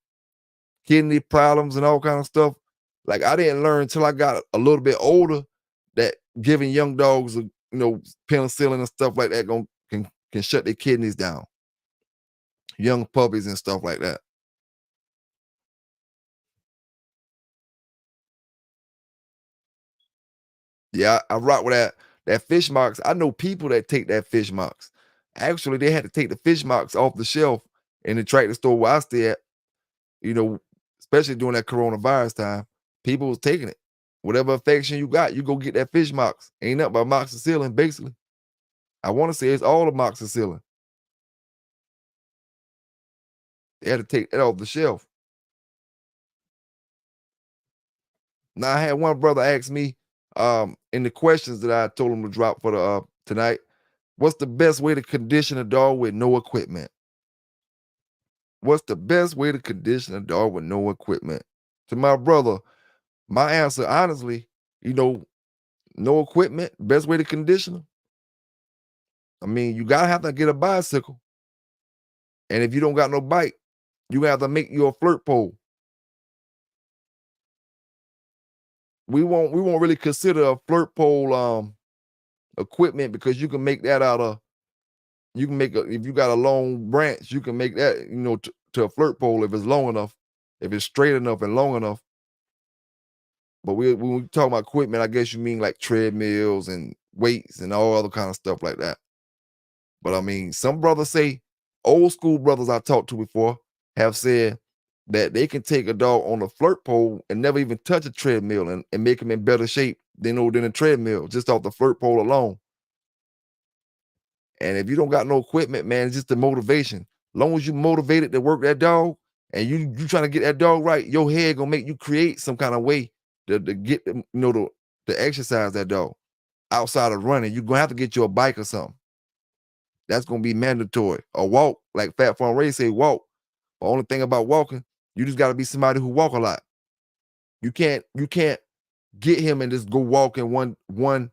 kidney problems and all kind of stuff. Like, I didn't learn until I got a little bit older that giving young dogs, penicillin and stuff like that can shut their kidneys down. Young puppies and stuff like that. Yeah, I rock with that fish marks. I know people that take that fish marks. Actually, they had to take the fish marks off the shelf in the tractor store where I stay at. Especially during that coronavirus time, people was taking it. Whatever infection you got, you go get that fish marks. Ain't nothing but moxicillin, basically. I want to say it's all the moxicillin. They had to take that off the shelf. Now, I had one brother ask me in the questions that I told him to drop for the tonight, what's the best way to condition a dog with no equipment? What's the best way to condition a dog with no equipment? To my brother, my answer, honestly, no equipment, best way to condition them. You gotta have to get a bicycle. And if you don't got no bike, you have to make you a flirt pole. We won't really consider a flirt pole equipment, because you can make that out of, if you got a long branch, you can make that, to a flirt pole if it's long enough, if it's straight enough and long enough. But when we talk about equipment, I guess you mean like treadmills and weights and all other kind of stuff like that. But some brothers say, old school brothers I talked to before have said that they can take a dog on a flirt pole and never even touch a treadmill and make him in better shape than a treadmill, just off the flirt pole alone. And if you don't got no equipment, man, it's just the motivation. As long as you motivated to work that dog and you trying to get that dog right, your head gonna make you create some kind of way to get to exercise that dog. Outside of running, you're gonna have to get you a bike or something. That's gonna be mandatory. Or walk, like Fat Farm Ray say, walk. The only thing about walking, you just gotta be somebody who walk a lot. You can't get him and just go walking one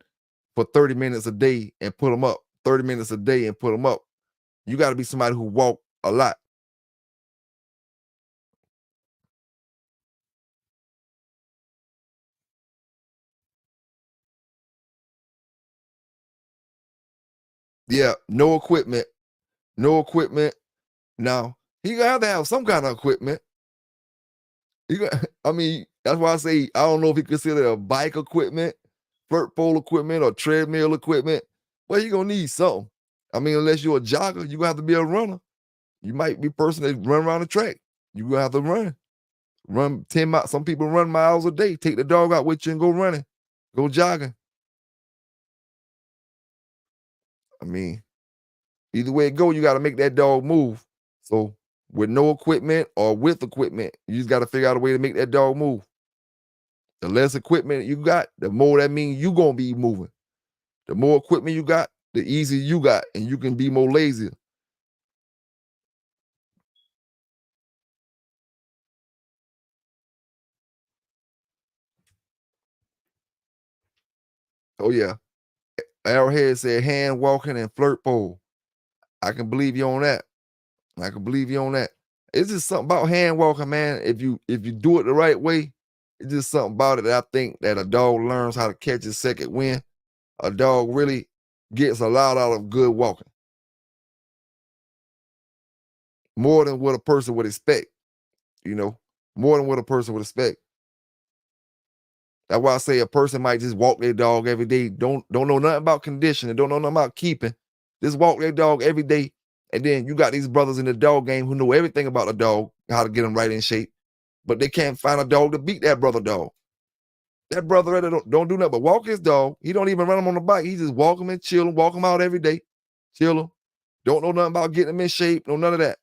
for 30 minutes a day and put him up. 30 minutes a day and put him up. You gotta be somebody who walk a lot. Yeah, no equipment. No equipment. Now, he gonna have to have some kind of equipment. That's why I say I don't know if he consider a bike equipment, flirt pole equipment, or treadmill equipment, but he gonna need something. Unless you're a jogger, you gonna have to be a runner. You might be a person that run around the track. You gonna have to run 10 miles. Some people run miles a day. Take the dog out with you and go running, go jogging. Either way it go, you got to make that dog move. So with no equipment or with equipment, you just got to figure out a way to make that dog move. The less equipment you got, the more that means you going to be moving. The more equipment you got, the easier you got, and you can be more lazy. Oh yeah. Arrowhead said hand walking and flirt pole. I can believe you on that. It's just something about hand walking, man. If you do it the right way, it's just something about it that I think that a dog learns how to catch his second wind. A dog really gets a lot out of good walking. More than what a person would expect. More than what a person would expect. That's why I say a person might just walk their dog every day. Don't know nothing about conditioning. Don't know nothing about keeping. Just walk their dog every day. And then you got these brothers in the dog game who know everything about a dog, how to get them right in shape. But they can't find a dog to beat that brother dog. That brother right there don't do nothing but walk his dog. He don't even run him on the bike. He just walk him and chill him, walk him out every day, chill him. Don't know nothing about getting him in shape, no none of that.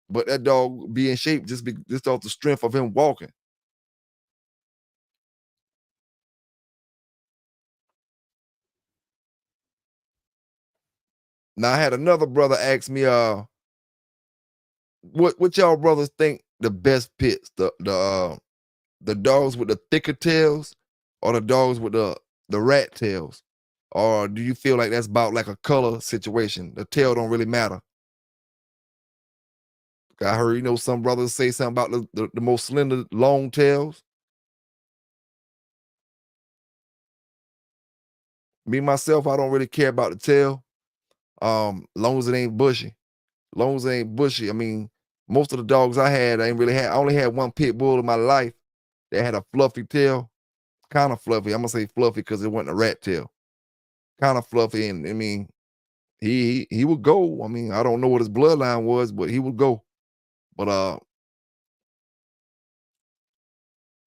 But that dog be in shape just off the strength of him walking. Now I had another brother ask me, what y'all brothers think the best pits, the dogs with the thicker tails or the dogs with the rat tails? Or do you feel like that's about like a color situation? The tail don't really matter. I heard, some brothers say something about the most slender, long tails. Me, myself, I don't really care about the tail. Long as it ain't bushy. Long as it ain't bushy. I mean, most of the dogs I had, I only had one pit bull in my life that had a fluffy tail. Kind of fluffy. I'm gonna say fluffy because it wasn't a rat tail. Kind of fluffy, and I mean, he would go. I mean, I don't know what his bloodline was, but he would go. But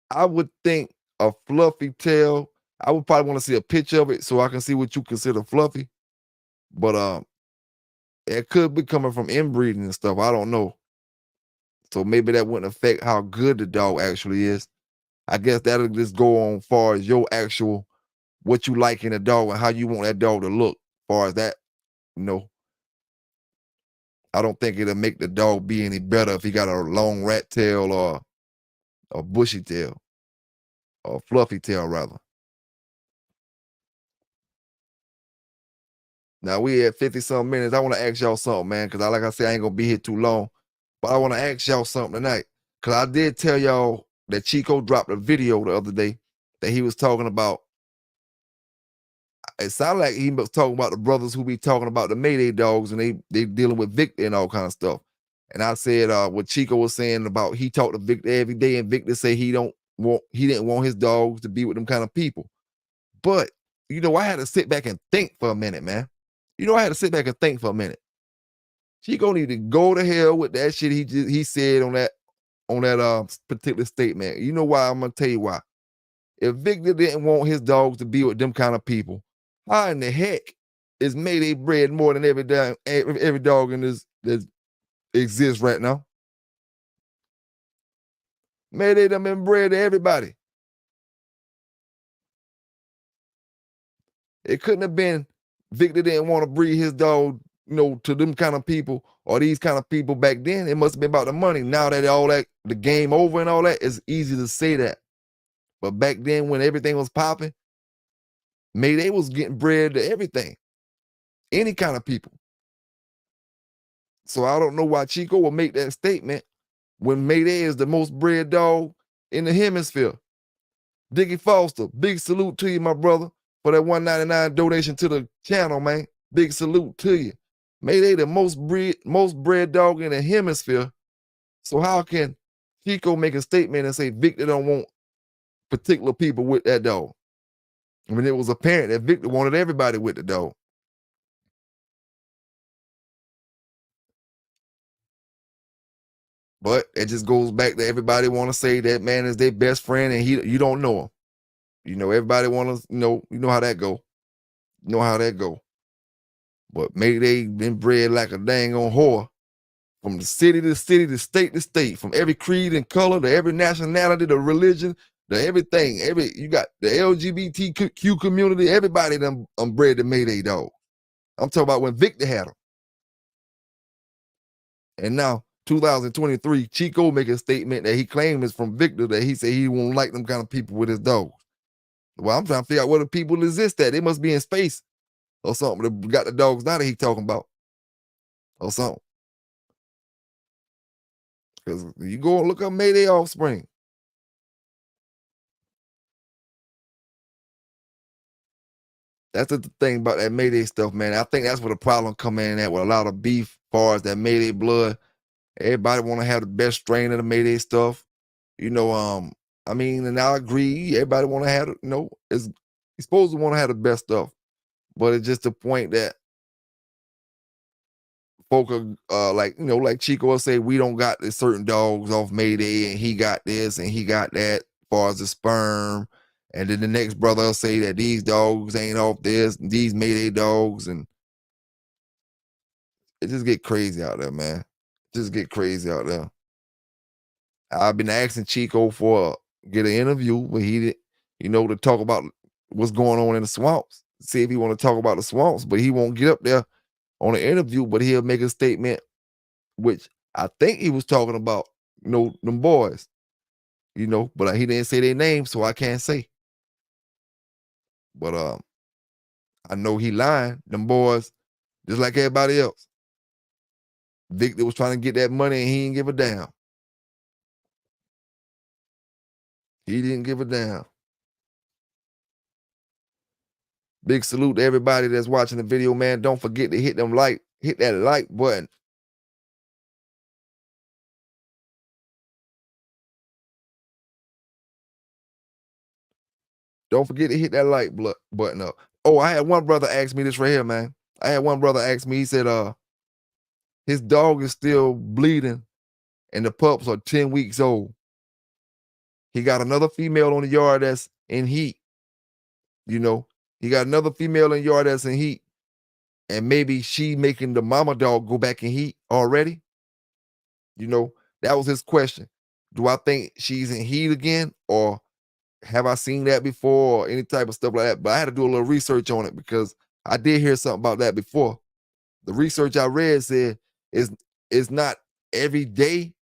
I would think a fluffy tail. I would probably want to see a picture of it so I can see what you consider fluffy. But it could be coming from inbreeding and stuff. I don't know. So maybe that wouldn't affect how good the dog actually is. I guess that'll just go on far as your actual, what you like in a dog and how you want that dog to look. Far as that, I don't think it'll make the dog be any better if he got a long rat tail or a bushy tail or a fluffy tail rather. Now we at 50-some minutes. I want to ask y'all something, man, because like I said, I ain't gonna be here too long. But I want to ask y'all something tonight. Because I did tell y'all that Chico dropped a video the other day that he was talking about. It sounded like he was talking about the brothers who be talking about the Mayday dogs and they dealing with Victor and all kind of stuff. And I said what Chico was saying about he talked to Victor every day and Victor say he didn't want his dogs to be with them kind of people. But I had to sit back and think for a minute, man. I had to sit back and think for a minute. Chico need to go to hell with that shit he said on that particular statement. You know why? I'm gonna tell you why. If Victor didn't want his dogs to be with them kind of people, how in the heck is Mayday bred more than every dog in this that exists right now? Mayday done been bred to everybody. It couldn't have been Victor didn't want to breed his dog, to them kind of people or these kind of people back then. It must have been about the money. Now that all that, the game over and all that, it's easy to say that. But back then when everything was popping, Mayday was getting bred to everything. Any kind of people. So I don't know why Chico will make that statement when Mayday is the most bred dog in the hemisphere. Dickie Foster, big salute to you, my brother, for that $1.99 donation to the channel, man. Big salute to you. Mayday the most bred dog in the hemisphere. So how can Chico make a statement and say Victor don't want particular people with that dog? I mean, it was apparent that Victor wanted everybody with the dog. But it just goes back to everybody want to say that man is their best friend and you don't know him. Everybody want to, you know how that go. You know how that go. But Mayday been bred like a dang on whore. From the city to city, to state, from every creed and color, to every nationality, to religion, to everything. You got the LGBTQ community, everybody done bred the Mayday dog. I'm talking about when Victor had them. And now, 2023, Chico make a statement that he claimed is from Victor that he said he won't like them kind of people with his dogs. Well, I'm trying to figure out where the people exist at. They must be in space or something. They got the dogs now that he talking about or something. Because you go and look up Mayday offspring. That's the thing about that Mayday stuff, man. I think that's where the problem come in at with a lot of beef as far as that Mayday blood. Everybody want to have the best strain of the Mayday stuff. I mean, and I agree, everybody want to have, you're supposed to want to have the best stuff. But it's just the point that folk are like Chico will say, we don't got this certain dogs off Mayday and he got this and he got that as far as the sperm And then the next brother will say that these dogs ain't off this, and these Mayday dogs, and it just get crazy out there, man. Just get crazy out there. I've been asking Chico for get an interview, but he did, to talk about what's going on in the swamps. See if he want to talk about the swamps, but he won't get up there on an interview, but he'll make a statement, which I think he was talking about, them boys, but he didn't say their names, so I can't say. But I know he lying. Them boys, just like everybody else. Victor was trying to get that money and he didn't give a damn. He didn't give a damn. Big salute to everybody that's watching the video, man. Don't forget to hit that like button. Don't forget to hit that like button up. Oh, I had one brother ask me this right here, man. I had one brother ask me, he said, his dog is still bleeding and the pups are 10 weeks old. He got another female on the yard that's in heat. He got another female in the yard that's in heat. And maybe she making the mama dog go back in heat already. That was his question. Do I think she's in heat again, or have I seen that before, or any type of stuff like that? But I had to do a little research on it because I did hear something about that before. The research I read said it's not every day,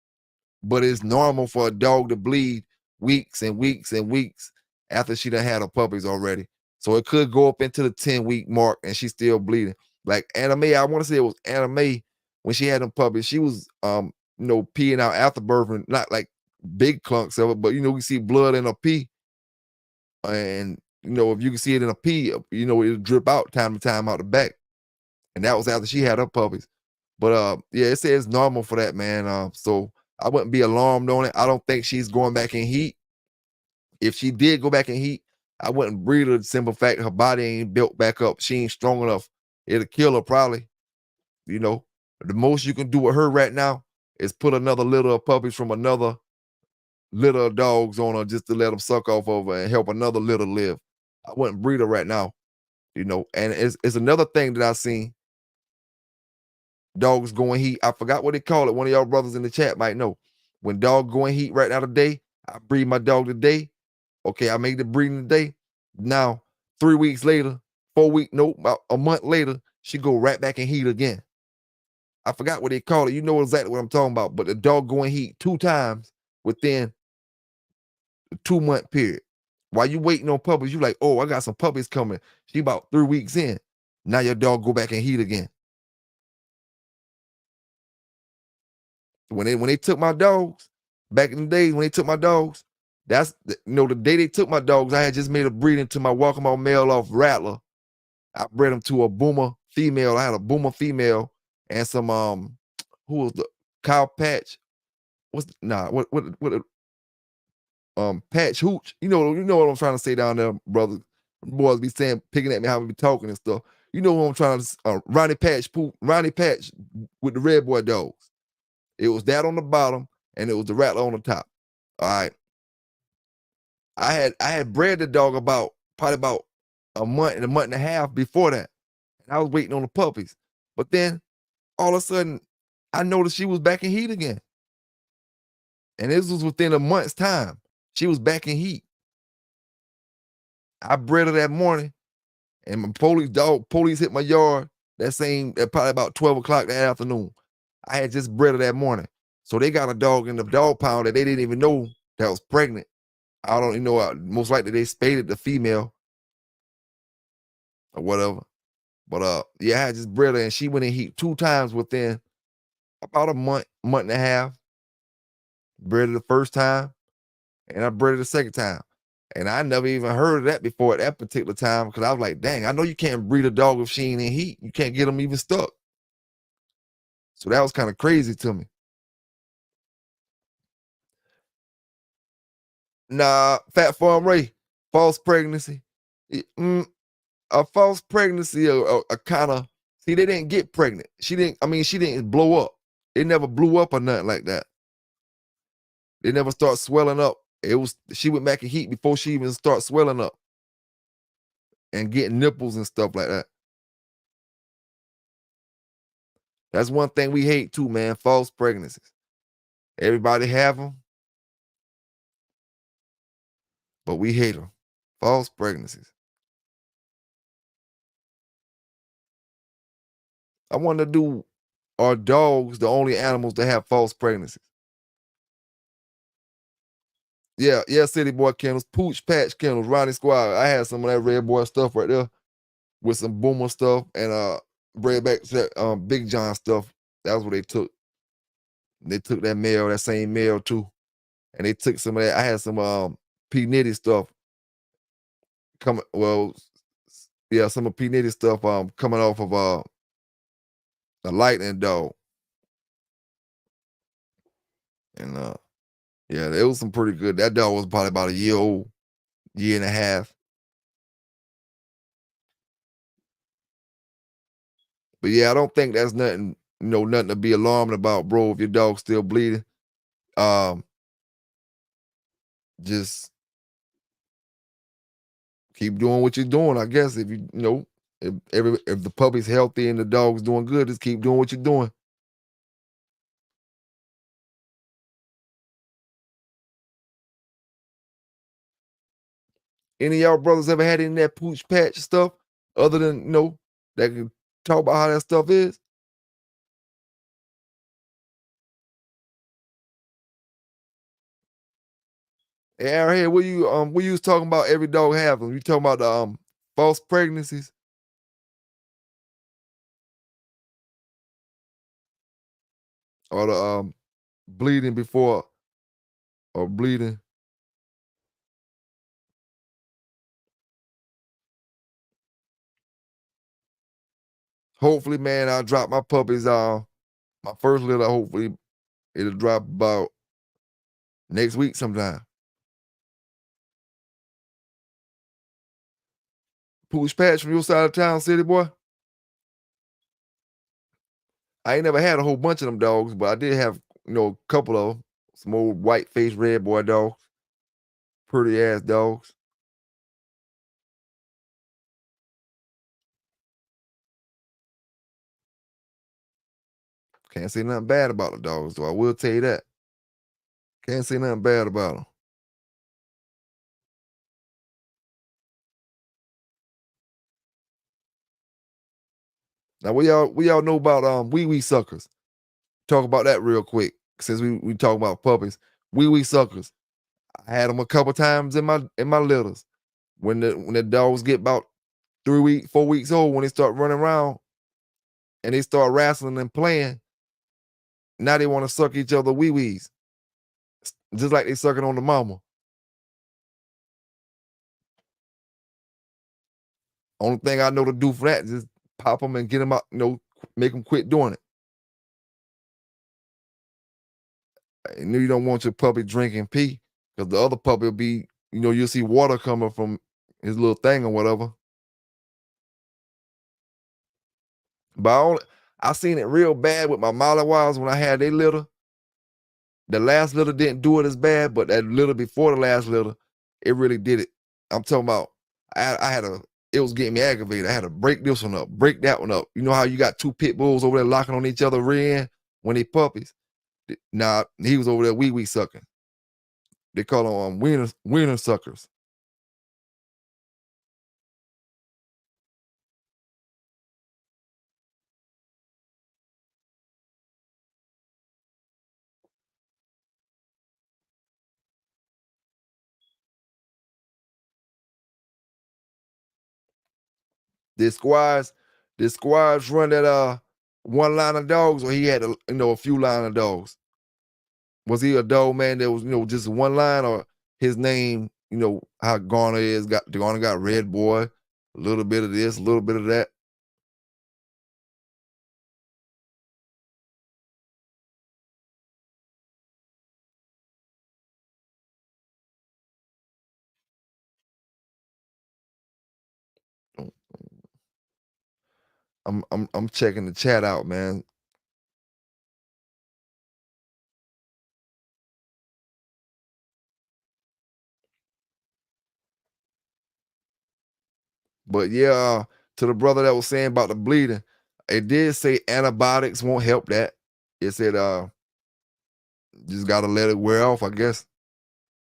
but it's normal for a dog to bleed weeks and weeks and weeks after she done had her puppies already. So it could go up into the 10-week mark and she's still bleeding. Like Anime, I want to say it was Anime when she had them puppies. She was peeing out after birth, and not like big clunks of it, but we see blood in a pee. And if you can see it in a pee, it'll drip out time to time out the back. And that was after she had her puppies. But yeah, it says normal for that, man. So I wouldn't be alarmed on it. I don't think she's going back in heat. If she did go back in heat, I wouldn't breed her. The simple fact her body ain't built back up. She ain't strong enough. It'll kill her probably. The most you can do with her right now is put another litter of puppies from another litter of dogs on her just to let them suck off of her and help another litter live. I wouldn't breed her right now. And it's another thing that I seen. Dogs going heat. I forgot what they call it. One of y'all brothers in the chat might know. When dog going heat right now today, I breed my dog today. Okay, I made the breeding today. Now, 3 weeks later, 4 weeks, about a month later, she go right back in heat again. I forgot what they call it. You know exactly what I'm talking about. But the dog going heat 2 times within a 2-month period. While you waiting on puppies, you like, oh, I got some puppies coming. She about 3 weeks in. Now your dog go back in heat again. When they took my dogs, back in the days when they took my dogs, that's the day they took my dogs, I had just made a breeding to my walkabout male off Rattler. I bred him to a boomer female. I had a boomer female and some who was the cow patch? Patch hooch. You know what I'm trying to say down there, brother. Boys be saying, picking at me how we be talking and stuff. You know what I'm trying to Ronnie Patch with the red boy dogs. It was that on the bottom and it was the Rattler on the top. All right. I had bred the dog probably about a month and a half before that. And I was waiting on the puppies. But then all of a sudden I noticed she was back in heat again. And this was within a month's time. She was back in heat. I bred her that morning and my police hit my yard at probably about 12 o'clock that afternoon. I had just bred her that morning. So they got a dog in the dog pound that they didn't even know that was pregnant. I don't even know. Most likely they spaded the female or whatever. But yeah, I had just bred her and she went in heat 2 times within about a month and a half. Bred her the first time and I bred her the second time. And I never even heard of that before at that particular time because I was like, dang, I know you can't breed a dog if she ain't in heat. You can't get them even stuck. So that was kind of crazy to me. Nah, Fat Farm Ray, false pregnancy. A false pregnancy, a kind of, see, they didn't get pregnant. She didn't blow up. It never blew up or nothing like that. They never start swelling up she went back in heat before she even start swelling up and getting nipples and stuff like that. That's one thing we hate too, man. False pregnancies. Everybody have them, but we hate them. False pregnancies. I want to do, are dogs the only animals that have false pregnancies? Yeah, City Boy Kennels, Pooch Patch Kennels, Ronnie Squire. I had some of that Red Boy stuff right there with some Boomer stuff and bred back Big John stuff. That's what they took. They took that male, that same male too. And they took some of that. I had some P. Nitty stuff coming, some of P. Nitty stuff coming off of the lightning dog. And yeah, it was some pretty good. That dog was probably about a year old, year and a half. But yeah, I don't think that's nothing, nothing to be alarmed about, bro. If your dog's still bleeding, just keep doing what you're doing. I guess if if the puppy's healthy and the dog's doing good, just keep doing what you're doing. Any of y'all brothers ever had any of that Pooch Patch stuff other than, that can talk about how that stuff is? Hey, Aaron, what you was talking about every dog have them? You talking about the false pregnancies? Or the bleeding before or bleeding? Hopefully, man, I'll drop my puppies my first litter, hopefully it'll drop about next week sometime. Pooch Patch from your side of town, City Boy? I ain't never had a whole bunch of them dogs, but I did have, a couple of them. Some old white-faced red boy dogs. Pretty ass dogs. Can't say nothing bad about the dogs, though. I will tell you that. Can't say nothing bad about them. Now, we all know about wee suckers. Talk about that real quick, since we talk about puppies. Wee suckers. I had them a couple times in my litters. When the dogs get about 4 weeks old, when they start running around and they start wrestling and playing, now they want to suck each other wee-wees. Just like they sucking on the mama. Only thing I know to do for that is just pop them and get them out, make them quit doing it. I know you don't want your puppy drinking pee, because the other puppy will be, you'll see water coming from his little thing or whatever. But I seen it real bad with my Malawies when I had their litter. The last litter didn't do it as bad, but that litter before the last litter, it really did it. I'm talking about, it was getting me aggravated. I had to break this one up, break that one up. You know how you got two pit bulls over there locking on each other rear end when they puppies? Nah, he was over there wee sucking. They call them wiener suckers. Did Squires run that one line of dogs, or he had a few line of dogs? Was he a dog man that was just one line, or his name, how Garner got Red Boy, a little bit of this, a little bit of that. I'm checking the chat out, man. But yeah, to the brother that was saying about the bleeding, it did say antibiotics won't help that. It said just gotta let it wear off, I guess.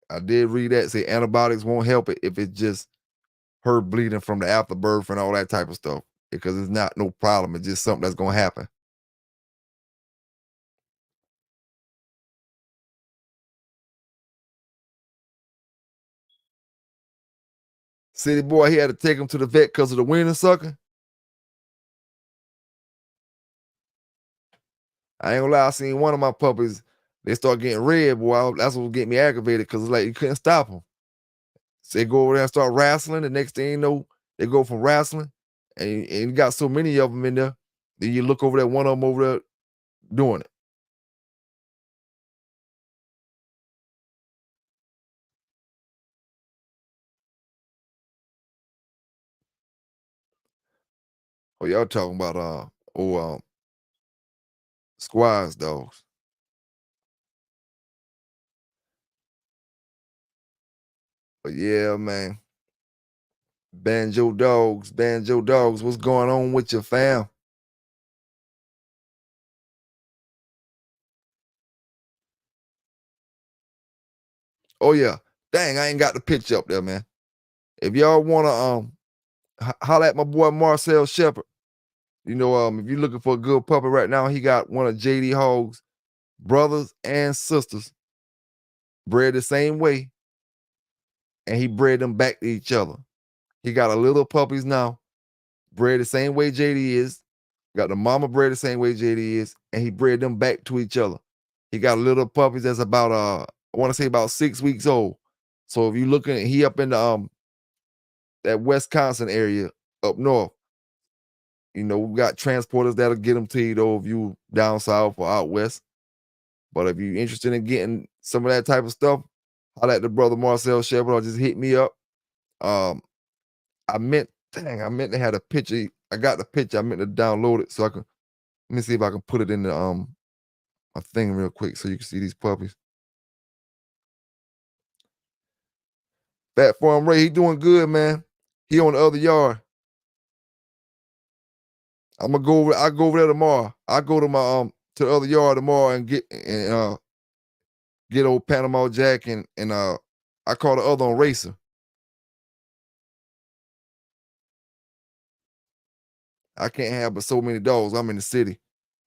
I did read that, say antibiotics won't help it if it's just her bleeding from the afterbirth and all that type of stuff. Because it's not no problem. It's just something that's gonna happen. City boy, he had to take him to the vet because of the wiener sucker. I ain't gonna lie, I seen one of my puppies, they start getting red, boy. That's what was getting me aggravated because it's like you couldn't stop them. So they go over there and start wrestling. The next thing you know, they go from wrestling, and you got so many of them in there. Then you look over there, one of them over there doing it. Oh, y'all talking about squires dogs. But yeah, man. Banjo dogs, what's going on with your fam? Oh yeah. Dang, I ain't got the picture up there, man. If y'all wanna holler at my boy Marcel Shepherd. You know, if you're looking for a good puppy right now, he got one of JD Hogg's brothers and sisters bred the same way, and he bred them back to each other. He got a little puppies now, bred the same way JD is. Got the mama bred the same way JD is, and he bred them back to each other. He got little puppies that's about I want to say about 6 weeks old. So if you looking, he up in the that Wisconsin area up north. You know, we got transporters that'll get them to you though if you down south or out west. But if you're interested in getting some of that type of stuff, holler at the brother Marcel Shepherd or just hit me up. I meant to have a picture. I got the picture. I meant to download it so I can. Let me see if I can put it in the my thing real quick so you can see these puppies. Fat Farm Ray, he doing good, man. He on the other yard. I'm gonna go over. I go over there tomorrow. I go to my to the other yard tomorrow and get old Panama Jack and I call the other one Racer. I can't have but so many dogs. I'm in the city.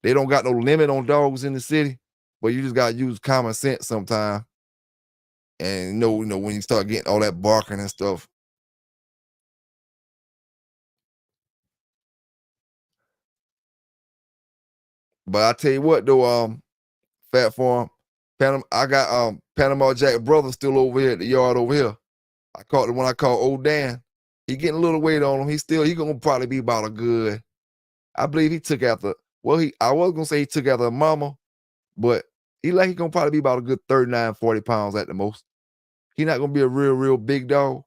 They don't got no limit on dogs in the city, but you just gotta use common sense sometimes. And you know when you start getting all that barking and stuff. But I tell you what though, Fat Farm, I got Panama Jack brother still over here at the yard over here. I caught the one I call Old Dan. He getting a little weight on him. He gonna probably be about a good. I believe he took after. Well, I was gonna say he took after a mama, but he gonna probably be about a good 39, 40 pounds at the most. He not gonna be a real big dog,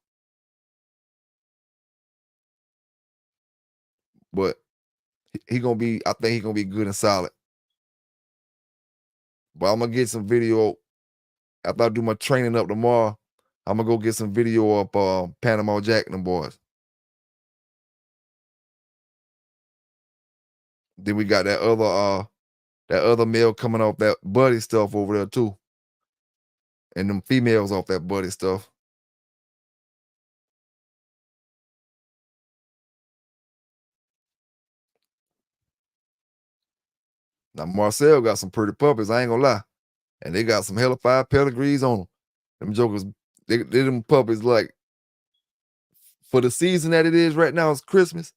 but he gonna be. I think he gonna be good and solid. But I'm gonna get some video after I do my training up tomorrow. I'm gonna go get some video up Panama Jack and them boys. Then we got that other male coming off that buddy stuff over there too. And them females off that buddy stuff. Now Marcel got some pretty puppies, I ain't gonna lie. And they got some hellified pedigrees on them. Them jokers, they them puppies like, for the season that it is right now, it's Christmas.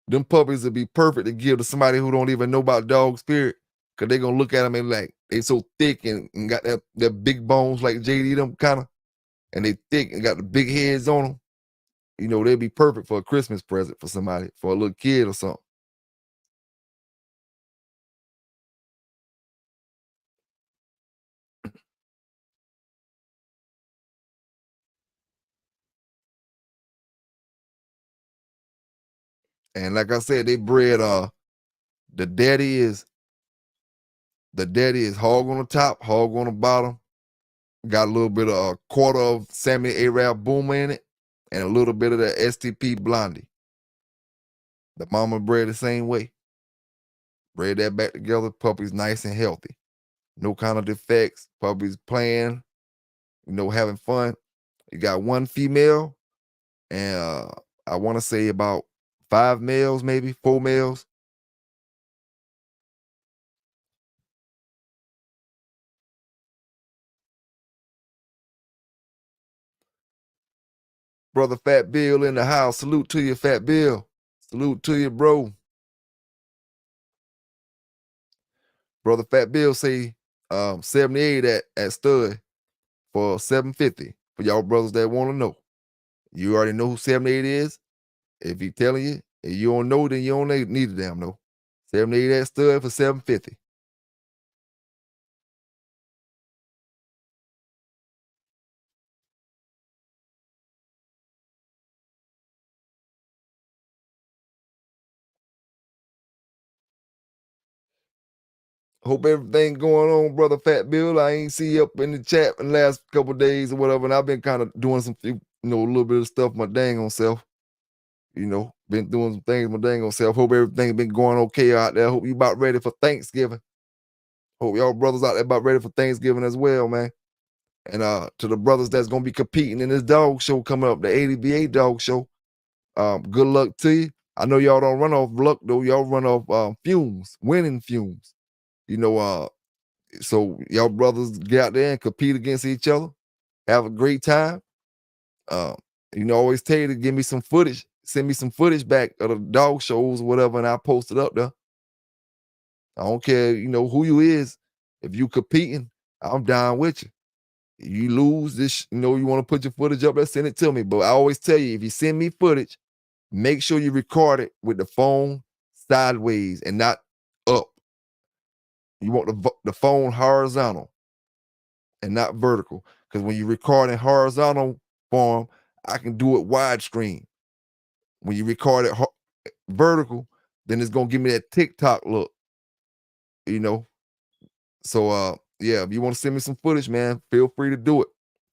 Them puppies would be perfect to give to somebody who don't even know about dogs, period. Cause they gonna look at them and like, they so thick and got that big bones like JD them kind of. And they thick and got the big heads on them. You know, they'd be perfect for a Christmas present for somebody, for a little kid or something. And like I said, they bred the daddy is hog on the top, hog on the bottom. Got a little bit of a quarter of Sammy Arab Boomer in it. and a little bit of that STP Blondie. The mama bred the same way. Bred that back together. Puppy's nice and healthy. No kind of defects. Puppy's playing, having fun. You got one female, and I want to say about 5 males, maybe 4 males. Brother Fat Bill in the house. Salute to you, Fat Bill. Salute to you, bro. Brother Fat Bill say 78 at stud for $750 for y'all brothers that want to know. You already know who 78 is. If he telling you, and you don't know, then you don't need to damn know. 78 at stud for $750. Hope everything going on, brother Fat Bill. I ain't see you up in the chat in the last couple of days or whatever, and I've been kind of doing some, a little bit of stuff my dang on self. Been doing some things my dang on self. Hope everything been going okay out there. Hope you about ready for Thanksgiving. Hope y'all brothers out there about ready for Thanksgiving as well, man. And to the brothers that's gonna be competing in this dog show coming up, the ADBA dog show, good luck to you. I know y'all don't run off luck though. Y'all run off fumes, winning fumes. So y'all brothers get out there and compete against each other. Have a great time. Always tell you to give me some footage. Send me some footage back of the dog shows or whatever, and I'll post it up there. I don't care, who you is. If you competing, I'm down with you. You lose this, you want to put your footage up there, send it to me. But I always tell you, if you send me footage, make sure you record it with the phone sideways and not up. You want the phone horizontal and not vertical. Because when you record in horizontal form, I can do it widescreen. When you record it vertical, then it's going to give me that TikTok look. So, yeah, if you want to send me some footage, man, feel free to do it.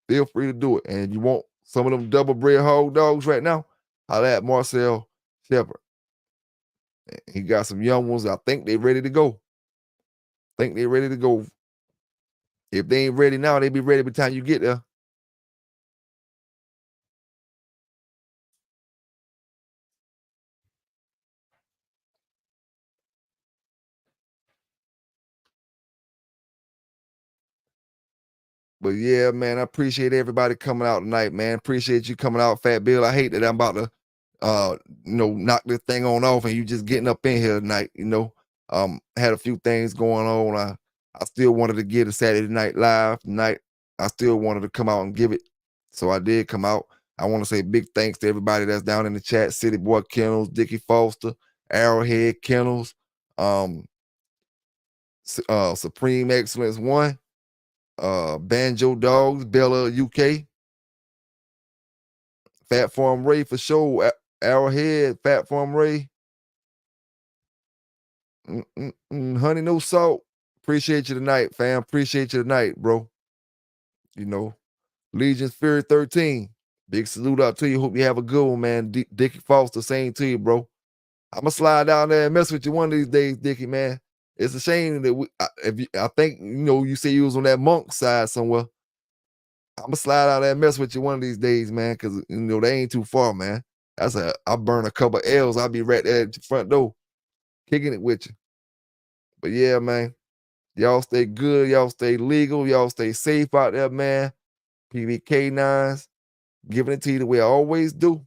Feel free to do it. And if you want some of them double bred hog dogs right now, holla at Marcel Shepard. He got some young ones. I think they ready to go. If they ain't ready now, they be ready by the time you get there. But yeah, man, I appreciate everybody coming out tonight, man. Appreciate you coming out, Fat Bill. I hate that I'm about to knock this thing on off and you just getting up in here tonight, Had a few things going on. I still wanted to get a Saturday Night Live tonight. I still wanted to come out and give it. So I did come out. I want to say big thanks to everybody that's down in the chat. City Boy Kennels, Dickie Foster, Arrowhead Kennels, Supreme Excellence 1, Banjo Dogs, Bella UK, Fat Farm Ray for sure, Arrowhead, Fat Farm Ray, Honey No Salt. Appreciate you tonight, fam. Appreciate you tonight, bro. Legion Fury 13. Big salute out to you. Hope you have a good one, man. Dickie Foster, same to you, bro. I'm gonna slide down there and mess with you one of these days, Dickie, man. It's a shame that I think you say you was on that monk side somewhere. I'm gonna slide out there and mess with you one of these days, man, because they ain't too far, man. I burn a couple L's. I'll be right there at your front door, kicking it with you. But yeah, man, y'all stay good, y'all stay legal, y'all stay safe out there, man. Pbk9s, giving it to you the way I always do.